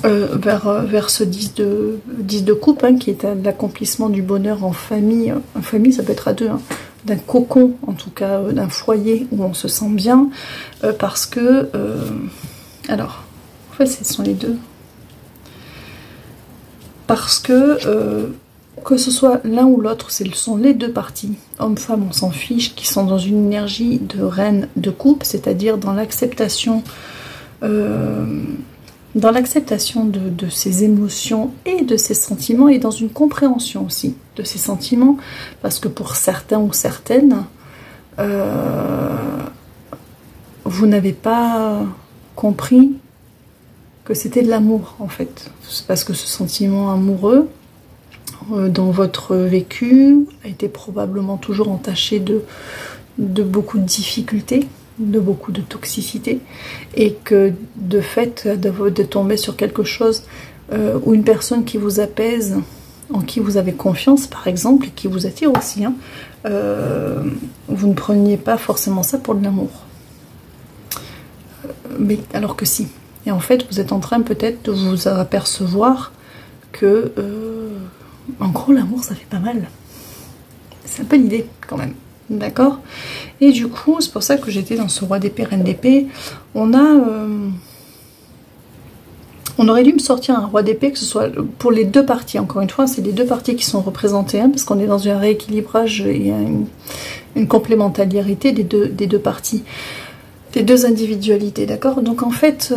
vers ce 10 de coupe, hein, qui est l'accomplissement du bonheur en famille. En famille, ça peut être à deux, hein, d'un cocon, en tout cas, d'un foyer où on se sent bien, parce que... alors, en fait, ce sont les deux. Parce que ce soit l'un ou l'autre, ce sont les deux parties, homme-femme, on s'en fiche, qui sont dans une énergie de reine de coupe, c'est-à-dire dans l'acceptation de ses émotions et de ses sentiments, et dans une compréhension aussi de ses sentiments, parce que pour certains ou certaines, vous n'avez pas compris que c'était de l'amour en fait. C'est parce que ce sentiment amoureux dans votre vécu a été probablement toujours entaché de beaucoup de difficultés, de beaucoup de toxicité, et que de fait de tomber sur quelque chose ou une personne qui vous apaise, en qui vous avez confiance par exemple, et qui vous attire aussi, hein, vous ne preniez pas forcément ça pour de l'amour. Mais alors que si. Et en fait, vous êtes en train peut-être de vous apercevoir que, en gros, l'amour, ça fait pas mal. C'est un peu l'idée, quand même. D'accord? Et du coup, c'est pour ça que j'étais dans ce roi d'épée, reine d'épée. On aurait dû me sortir un roi d'épée, que ce soit pour les deux parties. Encore une fois, c'est les deux parties qui sont représentées, hein, parce qu'on est dans un rééquilibrage et une complémentarité des deux parties. Des deux individualités, d'accord? Donc en fait,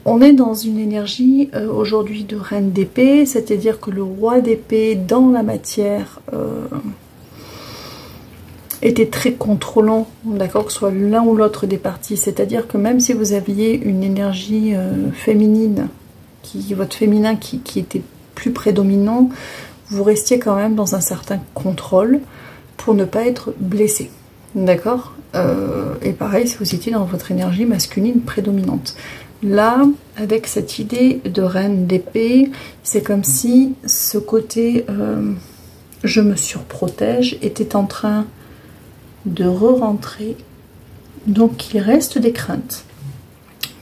on est dans une énergie aujourd'hui de reine d'épée, c'est-à-dire que le roi d'épée dans la matière était très contrôlant, d'accord? Que ce soit l'un ou l'autre des parties, c'est-à-dire que même si vous aviez une énergie féminine, votre féminin qui était plus prédominant, vous restiez quand même dans un certain contrôle pour ne pas être blessé, d'accord? Et pareil, si vous étiez dans votre énergie masculine prédominante. Là, avec cette idée de reine d'épée, c'est comme si ce côté je me surprotège était en train de re-rentrer. Donc il reste des craintes.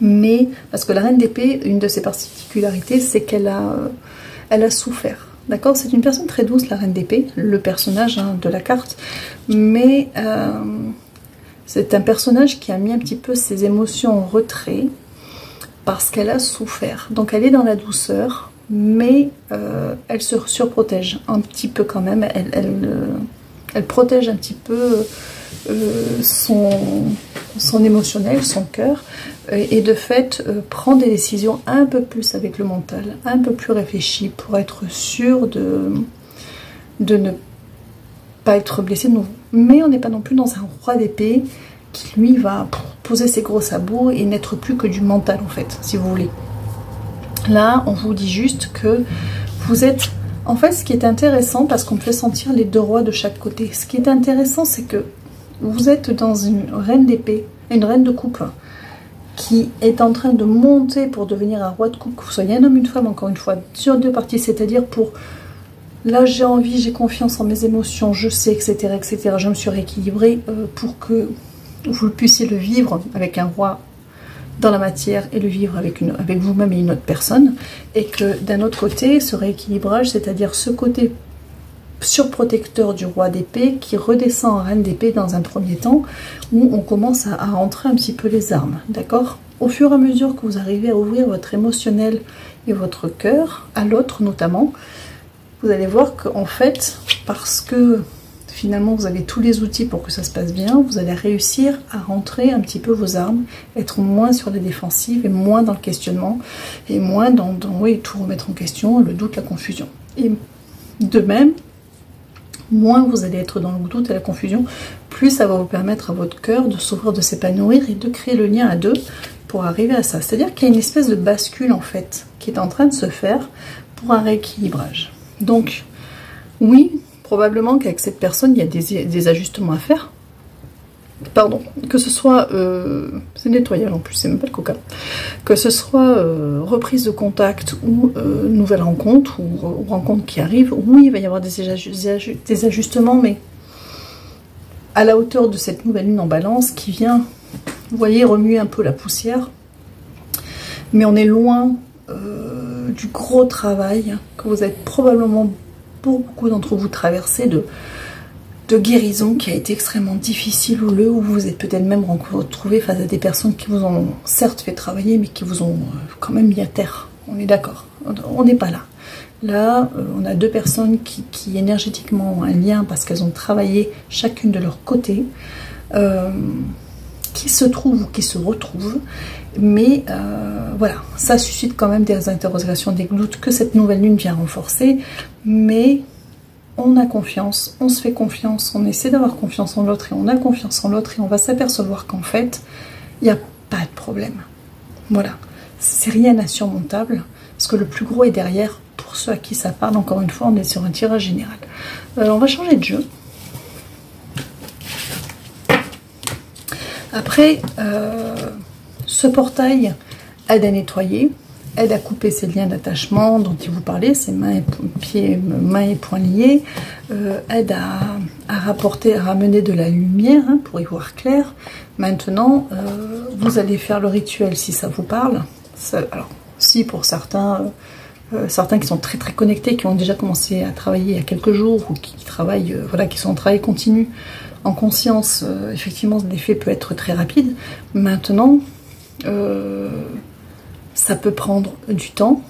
Mais, parce que la reine d'épée, une de ses particularités, c'est qu'elle a souffert. D'accord? C'est une personne très douce, la reine d'épée, le personnage, hein, de la carte. Mais c'est un personnage qui a mis un petit peu ses émotions en retrait parce qu'elle a souffert. Donc elle est dans la douceur, mais elle se surprotège un petit peu quand même. Elle protège un petit peu son émotionnel, son cœur, et de fait prend des décisions un peu plus avec le mental, un peu plus réfléchies pour être sûr de ne pas être blessé de nouveau. Mais on n'est pas non plus dans un roi d'épée qui lui va poser ses gros sabots et n'être plus que du mental en fait, si vous voulez. Là, on vous dit juste que vous êtes... En fait, ce qui est intéressant, parce qu'on peut sentir les deux rois de chaque côté, ce qui est intéressant, c'est que vous êtes dans une reine d'épée, une reine de coupe, qui est en train de monter pour devenir un roi de coupe, que vous soyez un homme, une femme, encore une fois, sur deux parties, c'est-à-dire pour... Là, j'ai envie, j'ai confiance en mes émotions, je sais, etc., etc., je me suis rééquilibrée pour que vous puissiez le vivre avec un roi dans la matière et le vivre avec vous-même et une autre personne, et que d'un autre côté, ce rééquilibrage, c'est-à-dire ce côté surprotecteur du roi d'épée qui redescend en reine d'épée dans un premier temps, où on commence à rentrer un petit peu les armes, d'accord? Au fur et à mesure que vous arrivez à ouvrir votre émotionnel et votre cœur, à l'autre notamment, vous allez voir qu'en fait, parce que finalement vous avez tous les outils pour que ça se passe bien, vous allez réussir à rentrer un petit peu vos armes, être moins sur la défensive et moins dans le questionnement, et moins dans oui, tout remettre en question, le doute, la confusion. Et de même, moins vous allez être dans le doute et la confusion, plus ça va vous permettre à votre cœur de s'ouvrir, de s'épanouir et de créer le lien à deux pour arriver à ça. C'est-à-dire qu'il y a une espèce de bascule en fait qui est en train de se faire pour un rééquilibrage. Donc, oui, probablement qu'avec cette personne, il y a des ajustements à faire. Pardon, que ce soit... c'est nettoyage en plus, c'est même pas le coca. Que ce soit reprise de contact ou nouvelle rencontre, ou rencontre qui arrive, oui, il va y avoir des ajustements, mais à la hauteur de cette nouvelle lune en balance qui vient, vous voyez, remuer un peu la poussière. Mais on est loin... du gros travail que vous êtes probablement beaucoup d'entre vous traversé de guérison qui a été extrêmement difficile, ou où vous êtes peut-être même retrouvé face à des personnes qui vous ont certes fait travailler mais qui vous ont quand même mis à terre. On est d'accord, on n'est pas là. Là, on a deux personnes qui énergétiquement ont un lien parce qu'elles ont travaillé chacune de leur côté, qui se trouvent ou qui se retrouvent. Mais voilà, ça suscite quand même des interrogations, des doutes que cette nouvelle lune vient renforcer. Mais on a confiance, on se fait confiance, on essaie d'avoir confiance en l'autre et on a confiance en l'autre et on va s'apercevoir qu'en fait, il n'y a pas de problème. Voilà, c'est rien d'insurmontable parce que le plus gros est derrière. Pour ceux à qui ça parle, encore une fois, on est sur un tirage général. On va changer de jeu. Après, ce portail aide à nettoyer, aide à couper ces liens d'attachement dont il vous parlait, ces mains et poings liés, aide à ramener de la lumière pour y voir clair. Maintenant, vous allez faire le rituel si ça vous parle. Alors, si pour certains qui sont très très connectés, qui ont déjà commencé à travailler il y a quelques jours ou qui travaillent, voilà, qui sont en travail continu, en conscience, effectivement l'effet peut être très rapide. Maintenant, ça peut prendre du temps,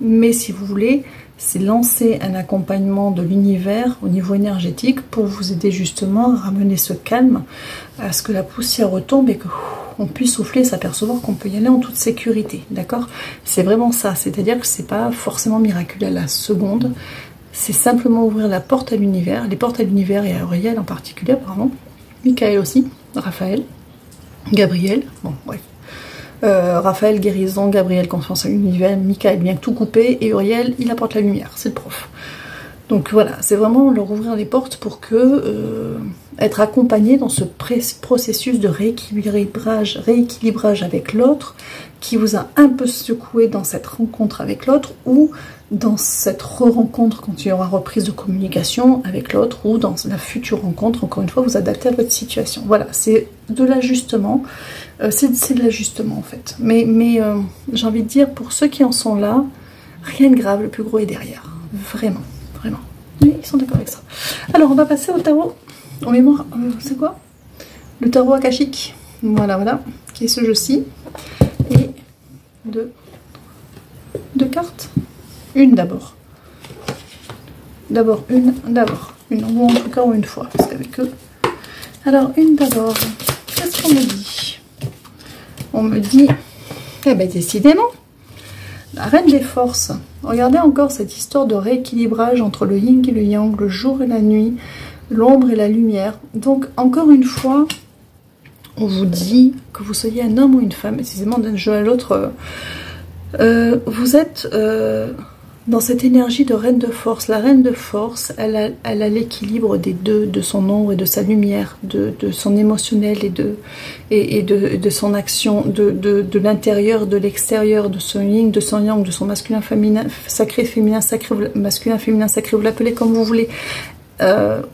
mais si vous voulez, c'est lancer un accompagnement de l'univers au niveau énergétique pour vous aider justement à ramener ce calme, à ce que la poussière retombe et qu'on puisse souffler, s'apercevoir qu'on peut y aller en toute sécurité, d'accord? C'est vraiment ça, c'est-à-dire que c'est pas forcément miraculeux à la seconde, c'est simplement ouvrir la porte à l'univers, les portes à l'univers et à Auriel en particulier, pardon, Michael aussi, Raphaël, Gabriel, bon bref. Raphaël guérison, Gabriel confiance à l'univers, Michael vient tout couper et Uriel il apporte la lumière, c'est le prof. Donc voilà, c'est vraiment leur ouvrir les portes pour que être accompagné dans ce processus de rééquilibrage avec l'autre qui vous a un peu secoué dans cette rencontre avec l'autre ou dans cette re-rencontre quand il y aura reprise de communication avec l'autre ou dans la future rencontre, encore une fois, vous adaptez à votre situation. Voilà, c'est de l'ajustement, c'est de l'ajustement en fait. Mais j'ai envie de dire, pour ceux qui en sont là, rien de grave, le plus gros est derrière. Vraiment, vraiment. Oui, ils sont d'accord avec ça. Alors, on va passer au tarot en mémoire. C'est quoi? Le tarot akashique. Voilà, voilà, qui est ce jeu-ci. Et deux cartes. Une d'abord. D'abord une, ou en tout cas une fois, parce qu'avec eux. Alors, une d'abord. Qu'est-ce qu'on me dit? On me dit, eh bien, décidément, la reine des forces. Regardez encore cette histoire de rééquilibrage entre le yin et le yang, le jour et la nuit, l'ombre et la lumière. Donc, encore une fois, on vous dit que vous soyez un homme ou une femme, précisément d'un jeu à l'autre, Vous êtes dans cette énergie de reine de force. La reine de force, elle a l'équilibre des deux, de son ombre et de sa lumière, de son émotionnel et de son action, de l'intérieur, de l'extérieur, de son yin, de son yang, de son masculin, féminin, sacré, féminin, sacré, masculin, féminin, sacré, vous l'appelez comme vous voulez.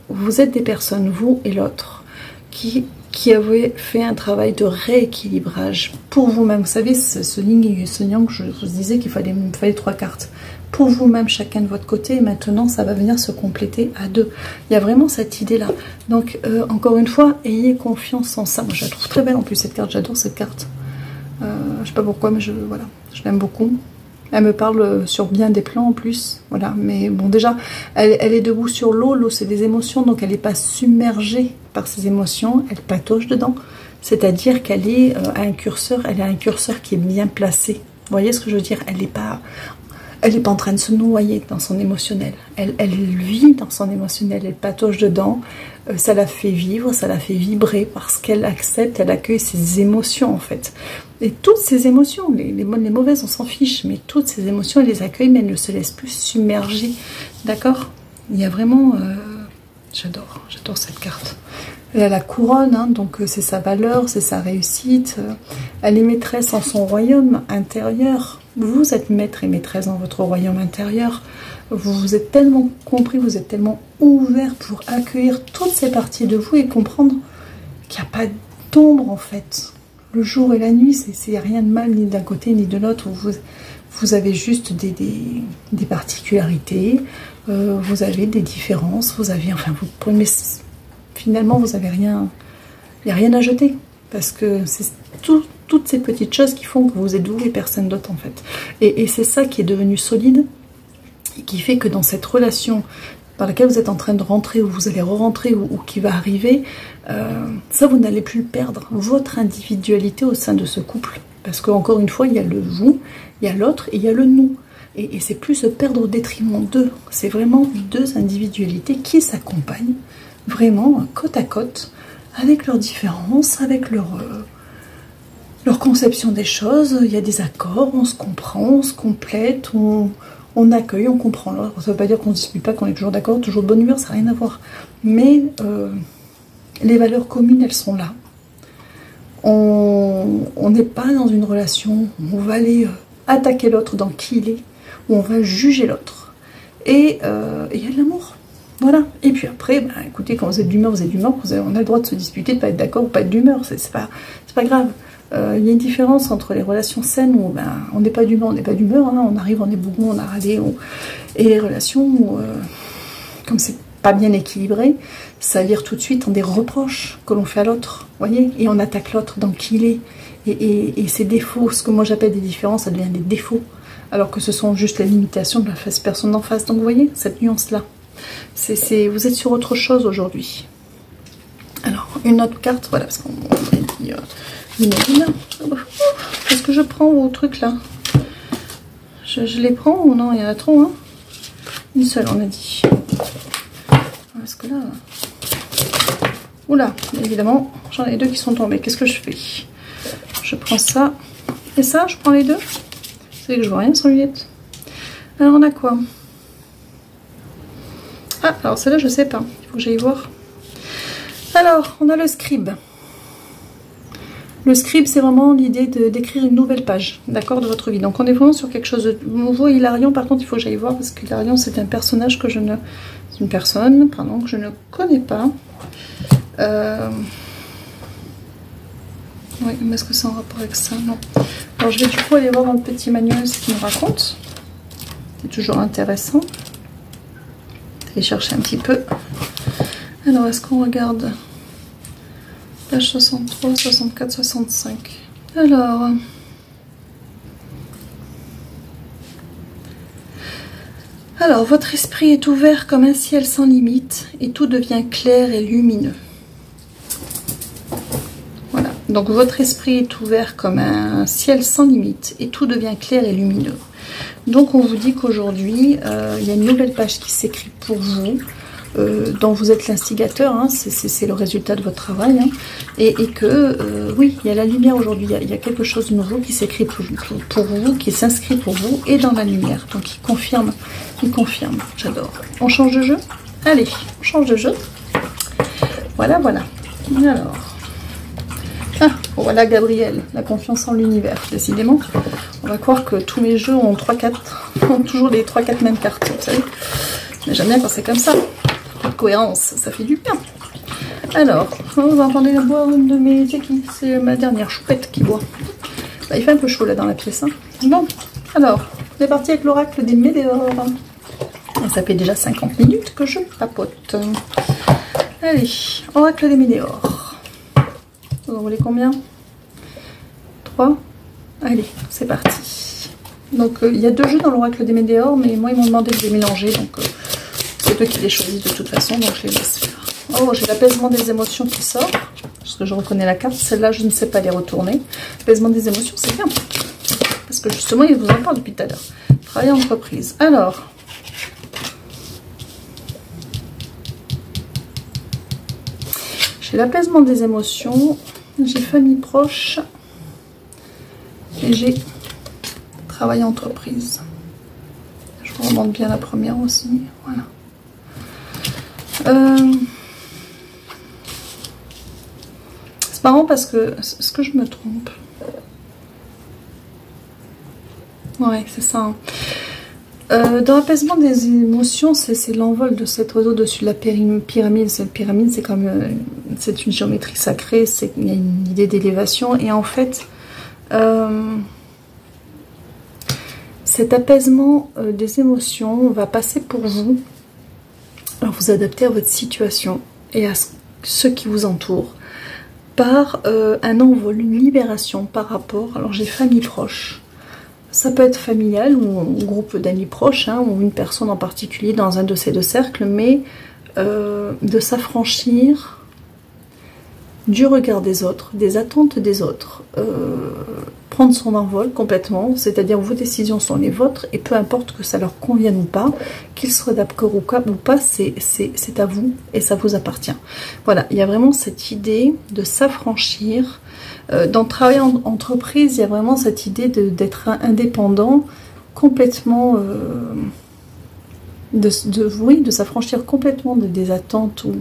Vous êtes des personnes, vous et l'autre, qui avez fait un travail de rééquilibrage pour vous-même. Vous savez, ce yin et ce yang, je vous disais qu'il fallait 3 cartes. Pour vous-même, chacun de votre côté, et maintenant, ça va venir se compléter à 2. Il y a vraiment cette idée-là. Donc, encore une fois, ayez confiance en ça. Moi, je la trouve très belle, en plus, cette carte. J'adore cette carte. Je sais pas pourquoi, mais voilà, je l'aime beaucoup. Elle me parle sur bien des plans en plus, voilà. Mais bon, déjà, elle est debout sur l'eau. L'eau, c'est des émotions, donc elle n'est pas submergée par ces émotions. Elle patauge dedans. C'est-à-dire qu'elle est à un curseur. Elle a un curseur qui est bien placé. Vous voyez ce que je veux dire? Elle n'est pas en train de se noyer dans son émotionnel. Elle vit dans son émotionnel. Elle patauge dedans. Ça la fait vivre, ça la fait vibrer parce qu'elle accepte, elle accueille ses émotions en fait. Et toutes ces émotions, les bonnes, les mauvaises, on s'en fiche, mais toutes ces émotions, elle les accueille, mais elle ne se laisse plus submerger. D'accord? Il y a vraiment... j'adore cette carte. Elle a la couronne, hein, donc c'est sa valeur, c'est sa réussite. Elle est maîtresse en son royaume intérieur. Vous êtes maître et maîtresse dans votre royaume intérieur. Vous êtes tellement compris, vous êtes tellement ouvert pour accueillir toutes ces parties de vous et comprendre qu'il n'y a pas d'ombre en fait. Le jour et la nuit, c'est rien de mal ni d'un côté ni de l'autre. Vous avez juste des particularités, vous avez des différences, vous avez, enfin, mais finalement, vous avez rien, il n'y a rien à jeter. Parce que c'est toutes ces petites choses qui font que vous êtes vous et personne d'autre en fait. Et c'est ça qui est devenu solide et qui fait que dans cette relation par laquelle vous êtes en train de rentrer ou vous allez re-rentrer ou qui va arriver, ça vous n'allez plus perdre votre individualité au sein de ce couple. Parce qu'encore une fois, il y a le vous, il y a l'autre et il y a le nous. Et c'est plus se perdre au détriment d'eux. C'est vraiment 2 individualités qui s'accompagnent vraiment côte à côte, avec leurs différences, avec leur conception des choses. Il y a des accords, on se comprend, on se complète, on accueille, on comprend l'autre. Ça ne veut pas dire qu'on ne dispute pas, qu'on est toujours d'accord, toujours de bonne humeur, ça n'a rien à voir. Mais les valeurs communes, elles sont là. On n'est pas dans une relation où on va aller attaquer l'autre dans qui il est, où on va juger l'autre. Et il y a de l'amour. Voilà, et puis après, bah, écoutez, quand vous êtes d'humeur, vous êtes d'humeur, on a le droit de se disputer, de ne pas être d'accord ou pas être d'humeur, c'est pas grave. Il y a une différence entre les relations saines où ben, on n'est pas d'humeur, hein, on arrive, on est bourron, on a râlé, et les relations où, comme c'est pas bien équilibré, ça vire tout de suite en des reproches que l'on fait à l'autre, voyez, et on attaque l'autre dans qui il est, et ses défauts, ce que moi j'appelle des différences, ça devient des défauts, alors que ce sont juste les limitations de la personne d'en face, donc vous voyez, cette nuance-là. Vous êtes sur autre chose aujourd'hui. Alors, une autre carte, voilà, parce qu'on a dit une. Est-ce que je prends au truc là? Je les prends ou non? Il y en a trop, hein? Une seule, on a dit. Parce que là. Oula, évidemment, j'en ai 2 qui sont tombés. Qu'est-ce que je fais? Je prends ça et ça, je prends les 2. C'est que je vois rien sans lunettes. Alors, on a quoi? Ah, alors celle-là, je sais pas. Il faut que j'aille voir. Alors, on a le scribe. Le scribe, c'est vraiment l'idée d'écrire une nouvelle page, d'accord, de votre vie. Donc, on est vraiment sur quelque chose de nouveau. Hilarion, par contre, il faut que j'aille voir parce que Hilarion, c'est un personnage que je ne... C'est une personne, pardon, que je ne connais pas. Oui, mais est-ce que c'est en rapport avec ça? Non. Alors, je vais du coup aller voir un petit manuel ce qu'il me raconte. C'est toujours intéressant. Et chercher un petit peu. Alors, est-ce qu'on regarde page 63, 64, 65. Alors, votre esprit est ouvert comme un ciel sans limite et tout devient clair et lumineux. Voilà, donc votre esprit est ouvert comme un ciel sans limite et tout devient clair et lumineux. Donc on vous dit qu'aujourd'hui, il y a une nouvelle page qui s'écrit pour vous. dont vous êtes l'instigateur, hein, c'est le résultat de votre travail, hein, et que oui, il y a la lumière aujourd'hui, il y a quelque chose de nouveau qui s'écrit pour vous, qui s'inscrit pour vous, et dans la lumière, donc il confirme, j'adore. On change de jeu? Allez, on change de jeu. Voilà, voilà. Alors, ah, voilà Gabriel, la confiance en l'univers. Décidément, on va croire que tous mes jeux ont 3-4, ont toujours les 3-4 mêmes cartes, vous savez. Mais j'aime bien quand c'est comme ça. La cohérence, ça fait du bien. Alors, on va entendre boire une de mes... C'est qui? C'est ma dernière choupette qui boit. Bah, il fait un peu chaud là dans la pièce. Hein. Bon, alors, on est parti avec l'oracle des météores. Ça fait déjà 50 minutes que je papote. Allez, oracle des météores. Vous en voulez combien? 3. Allez, c'est parti. Donc, il y a 2 jeux dans l'oracle des météores, mais moi, ils m'ont demandé de les mélanger, donc c'est eux qui les choisissent de toute façon, donc je les laisse faire. Oh, j'ai l'apaisement des émotions qui sort, parce que je reconnais la carte. Celle-là, je ne sais pas les retourner. L'apaisement des émotions, c'est bien, parce que justement, il vous en parle depuis tout à l'heure. Travail en entreprise. Alors... j'ai l'apaisement des émotions, j'ai famille proche et j'ai travail entreprise. Je vous remonte bien la première aussi. Voilà. C'est marrant parce que, est-ce que je me trompe? Ouais, c'est ça. Hein. Dans l'apaisement des émotions, c'est l'envol de cet oiseau dessus de la pyramide. Cette pyramide, c'est comme c'est une géométrie sacrée, il y a une idée d'élévation. Et en fait, cet apaisement des émotions va passer pour vous, à vous adapter à votre situation et à ceux qui vous entourent, par un envol, une libération par rapport, alors j'ai famille proche. Ça peut être familial ou un groupe d'amis proches, hein, ou une personne en particulier dans un de ces 2 cercles, mais de s'affranchir du regard des autres, des attentes des autres, prendre son envol complètement, c'est-à-dire vos décisions sont les vôtres, et peu importe que ça leur convienne ou pas, qu'ils soient d'accord ou pas, c'est à vous et ça vous appartient. Voilà, il y a vraiment cette idée de s'affranchir. Dans le travail en entreprise, il y a vraiment cette idée d'être indépendant, complètement, de s'affranchir complètement des attentes ou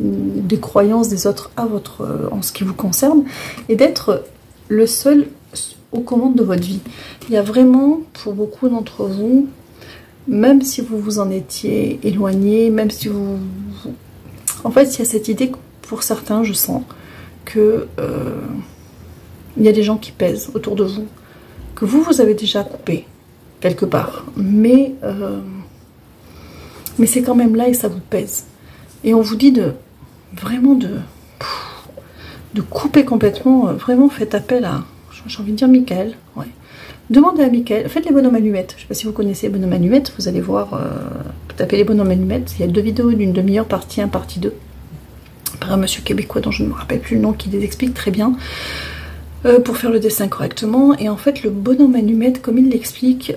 des croyances des autres en ce qui vous concerne, et d'être le seul aux commandes de votre vie. Il y a vraiment, pour beaucoup d'entre vous, même si vous vous en étiez éloigné, même si vous... En fait, il y a cette idée, pour certains, je sens, que... il y a des gens qui pèsent autour de vous, que vous avez déjà coupé quelque part, mais c'est quand même là et ça vous pèse. Et on vous dit vraiment de couper complètement, vraiment faites appel à, j'ai envie de dire Michael, ouais. Demandez à Michael, faites les bonhommes allumettes, je ne sais pas si vous connaissez les bonhommes allumettes, vous allez voir, tapez les bonhommes allumettes, il y a 2 vidéos d'une demi-heure, partie 1, partie 2, par un monsieur québécois dont je ne me rappelle plus le nom, qui les explique très bien. Pour faire le dessin correctement, et en fait le bonhomme allumette, comme il l'explique,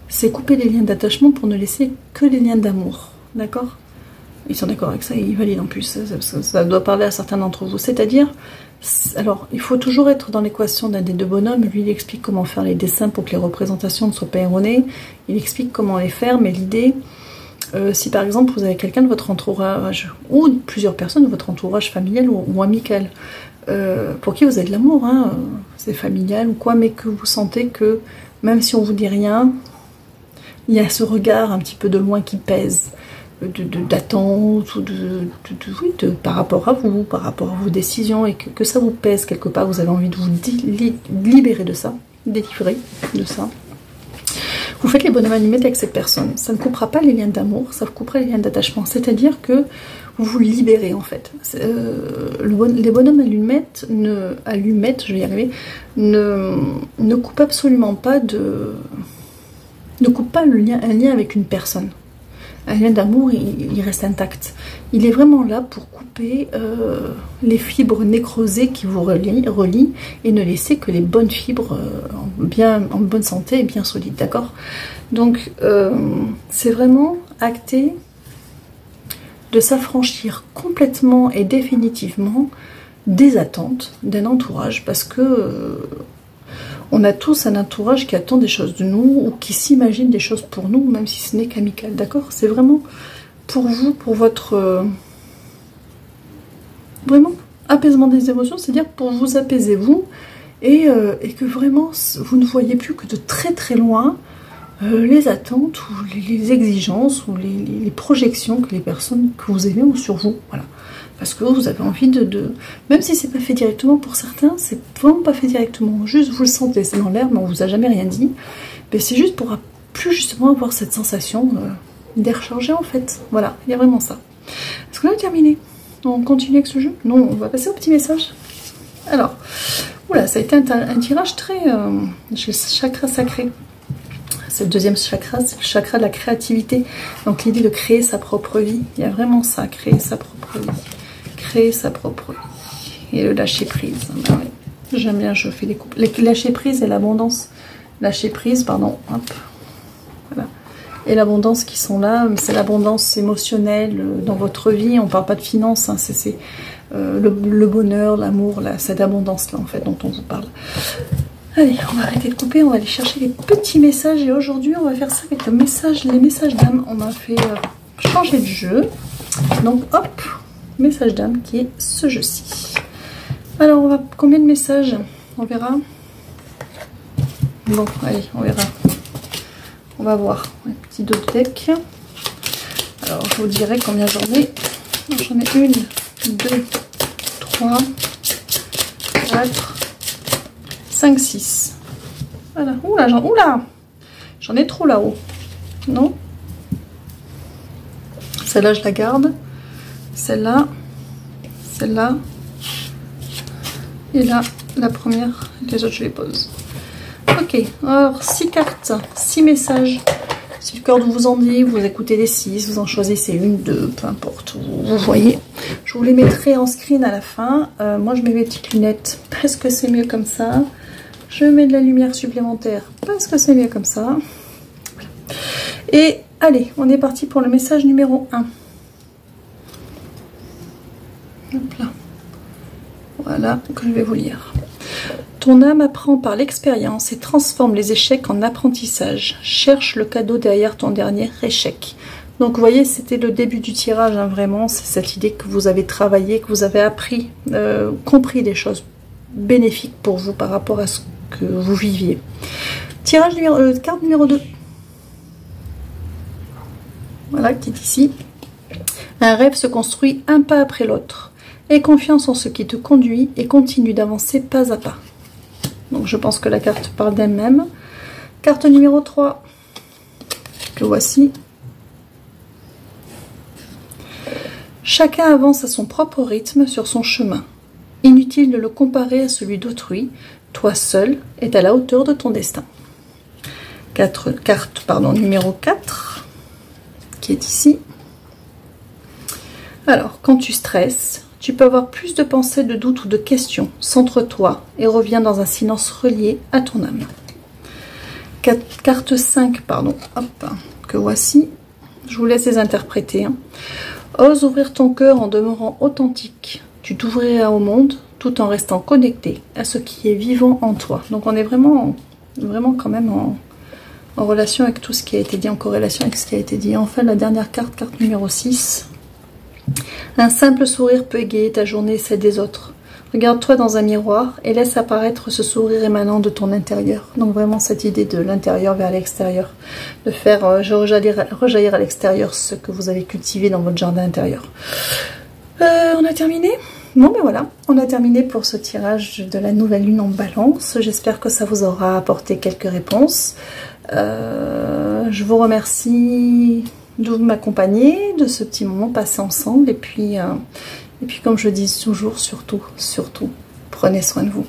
c'est couper les liens d'attachement pour ne laisser que les liens d'amour, d'accord? Ils sont d'accord avec ça, et ils valident en plus, ça doit parler à certains d'entre vous, c'est-à-dire, alors il faut toujours être dans l'équation d'un des 2 bonhommes. Lui il explique comment faire les dessins pour que les représentations ne soient pas erronées, il explique comment les faire, mais l'idée, si par exemple vous avez quelqu'un de votre entourage, ou plusieurs personnes de votre entourage familial ou amical, pour qui vous avez de l'amour, hein, c'est familial ou quoi, mais que vous sentez que même si on vous dit rien, il y a ce regard un petit peu de loin qui pèse, d'attente, ou par rapport à vous, par rapport à vos décisions, et que ça vous pèse quelque part, vous avez envie de vous libérer de ça, délivrer de ça. Vous faites les bonhommes allumettes avec cette personne, ça ne coupera pas les liens d'amour, ça coupera les liens d'attachement, c'est-à-dire que vous vous libérez en fait. Les bonhommes allumettes, je vais y arriver, ne coupent absolument pas ne coupent pas un lien avec une personne. Un lien d'amour, il reste intact. Il est vraiment là pour couper les fibres nécrosées qui vous relient et ne laisser que les bonnes fibres en bonne santé et bien solides, d'accord? Donc, c'est vraiment acter de s'affranchir complètement et définitivement des attentes d'un entourage, parce que on a tous un entourage qui attend des choses de nous ou qui s'imagine des choses pour nous, même si ce n'est qu'amical, d'accord? C'est vraiment pour vous, pour votre vraiment apaisement des émotions, c'est-à-dire pour vous apaiser vous et que vraiment vous ne voyez plus que de très très loin les attentes ou les exigences ou les projections que les personnes que vous aimez ont sur vous, voilà. Parce que vous avez envie même si c'est pas fait directement pour certains, c'est vraiment pas fait directement, juste vous le sentez, c'est dans l'air, mais on vous a jamais rien dit, mais c'est juste pour plus justement avoir cette sensation d'air chargé en fait, voilà, il y a vraiment ça. Est-ce qu'on a terminé? On continue avec ce jeu? Non, on va passer au petit message. Alors, oula, ça a été un tirage très chakra sacré. C'est le deuxième chakra, c'est le chakra de la créativité. Donc l'idée de créer sa propre vie, il y a vraiment ça, créer sa propre vie. Créer sa propre vie. Et le lâcher prise. Ben ouais. J'aime bien, je fais des coupes. Lâcher prise et l'abondance. Lâcher prise, pardon, hop. Voilà. Et l'abondance qui sont là, c'est l'abondance émotionnelle dans votre vie. On ne parle pas de finances, hein, c'est le bonheur, l'amour, cette abondance-là, en fait, dont on vous parle. Allez, on va arrêter de couper, on va aller chercher les petits messages. Et aujourd'hui, on va faire ça avec les messages d'âme. On a fait changer de jeu. Donc, hop, message d'âme qui est ce jeu-ci. Alors, on va combien de messages? On verra. Bon, allez, on verra. On va voir. Un petit dos de deck. Alors, je vous dirai combien j'en ai. J'en ai 1, 2, 3, 4, 5, 6. Voilà. Oula, j'en ai trop là-haut. Non? Celle-là, je la garde. Celle-là. Celle-là. Et là, la première. Les autres, je les pose. Ok. Alors, 6 cartes. 6 messages. Si le cœur vous en dit, vous écoutez les 6. Vous en choisissez une, deux, peu importe. Vous voyez. Je vous les mettrai en screen à la fin. Moi, je mets mes petites lunettes parce que c'est mieux comme ça. Je mets de la lumière supplémentaire parce que c'est mieux comme ça. Voilà. Et allez, on est parti pour le message numéro 1. Hop là. Voilà, que je vais vous lire. Ton âme apprend par l'expérience et transforme les échecs en apprentissage. Cherche le cadeau derrière ton dernier échec. Donc vous voyez, c'était le début du tirage, hein, vraiment. C'est cette idée que vous avez travaillé, que vous avez appris, compris des choses bénéfiques pour vous par rapport à ce que vous viviez. Tirage carte numéro 2. Voilà, qui est ici. Un rêve se construit un pas après l'autre. Aie confiance en ce qui te conduit et continue d'avancer pas à pas. Donc je pense que la carte parle d'elle-même. Carte numéro 3, que voici. Chacun avance à son propre rythme sur son chemin. Inutile de le comparer à celui d'autrui. Toi seul est à la hauteur de ton destin. Carte numéro 4, qui est ici. Alors, quand tu stresses, tu peux avoir plus de pensées, de doutes ou de questions. Centre-toi et reviens dans un silence relié à ton âme. Carte 5, pardon, hop, que voici. Je vous laisse les interpréter. Hein. Ose ouvrir ton cœur en demeurant authentique. Tu t'ouvriras au monde tout en restant connecté à ce qui est vivant en toi. Donc on est vraiment quand même en relation avec tout ce qui a été dit, en corrélation avec ce qui a été dit. Enfin, la dernière carte, carte numéro 6. Un simple sourire peut égayer ta journée et celle des autres. Regarde-toi dans un miroir et laisse apparaître ce sourire émanant de ton intérieur. Donc vraiment cette idée de l'intérieur vers l'extérieur. De faire rejaillir à l'extérieur ce que vous avez cultivé dans votre jardin intérieur. On a terminé? Bon ben voilà, on a terminé pour ce tirage de la nouvelle lune en balance. J'espère que ça vous aura apporté quelques réponses. Je vous remercie de m'accompagner, de ce petit moment passé ensemble. Et puis comme je dis toujours, surtout, prenez soin de vous.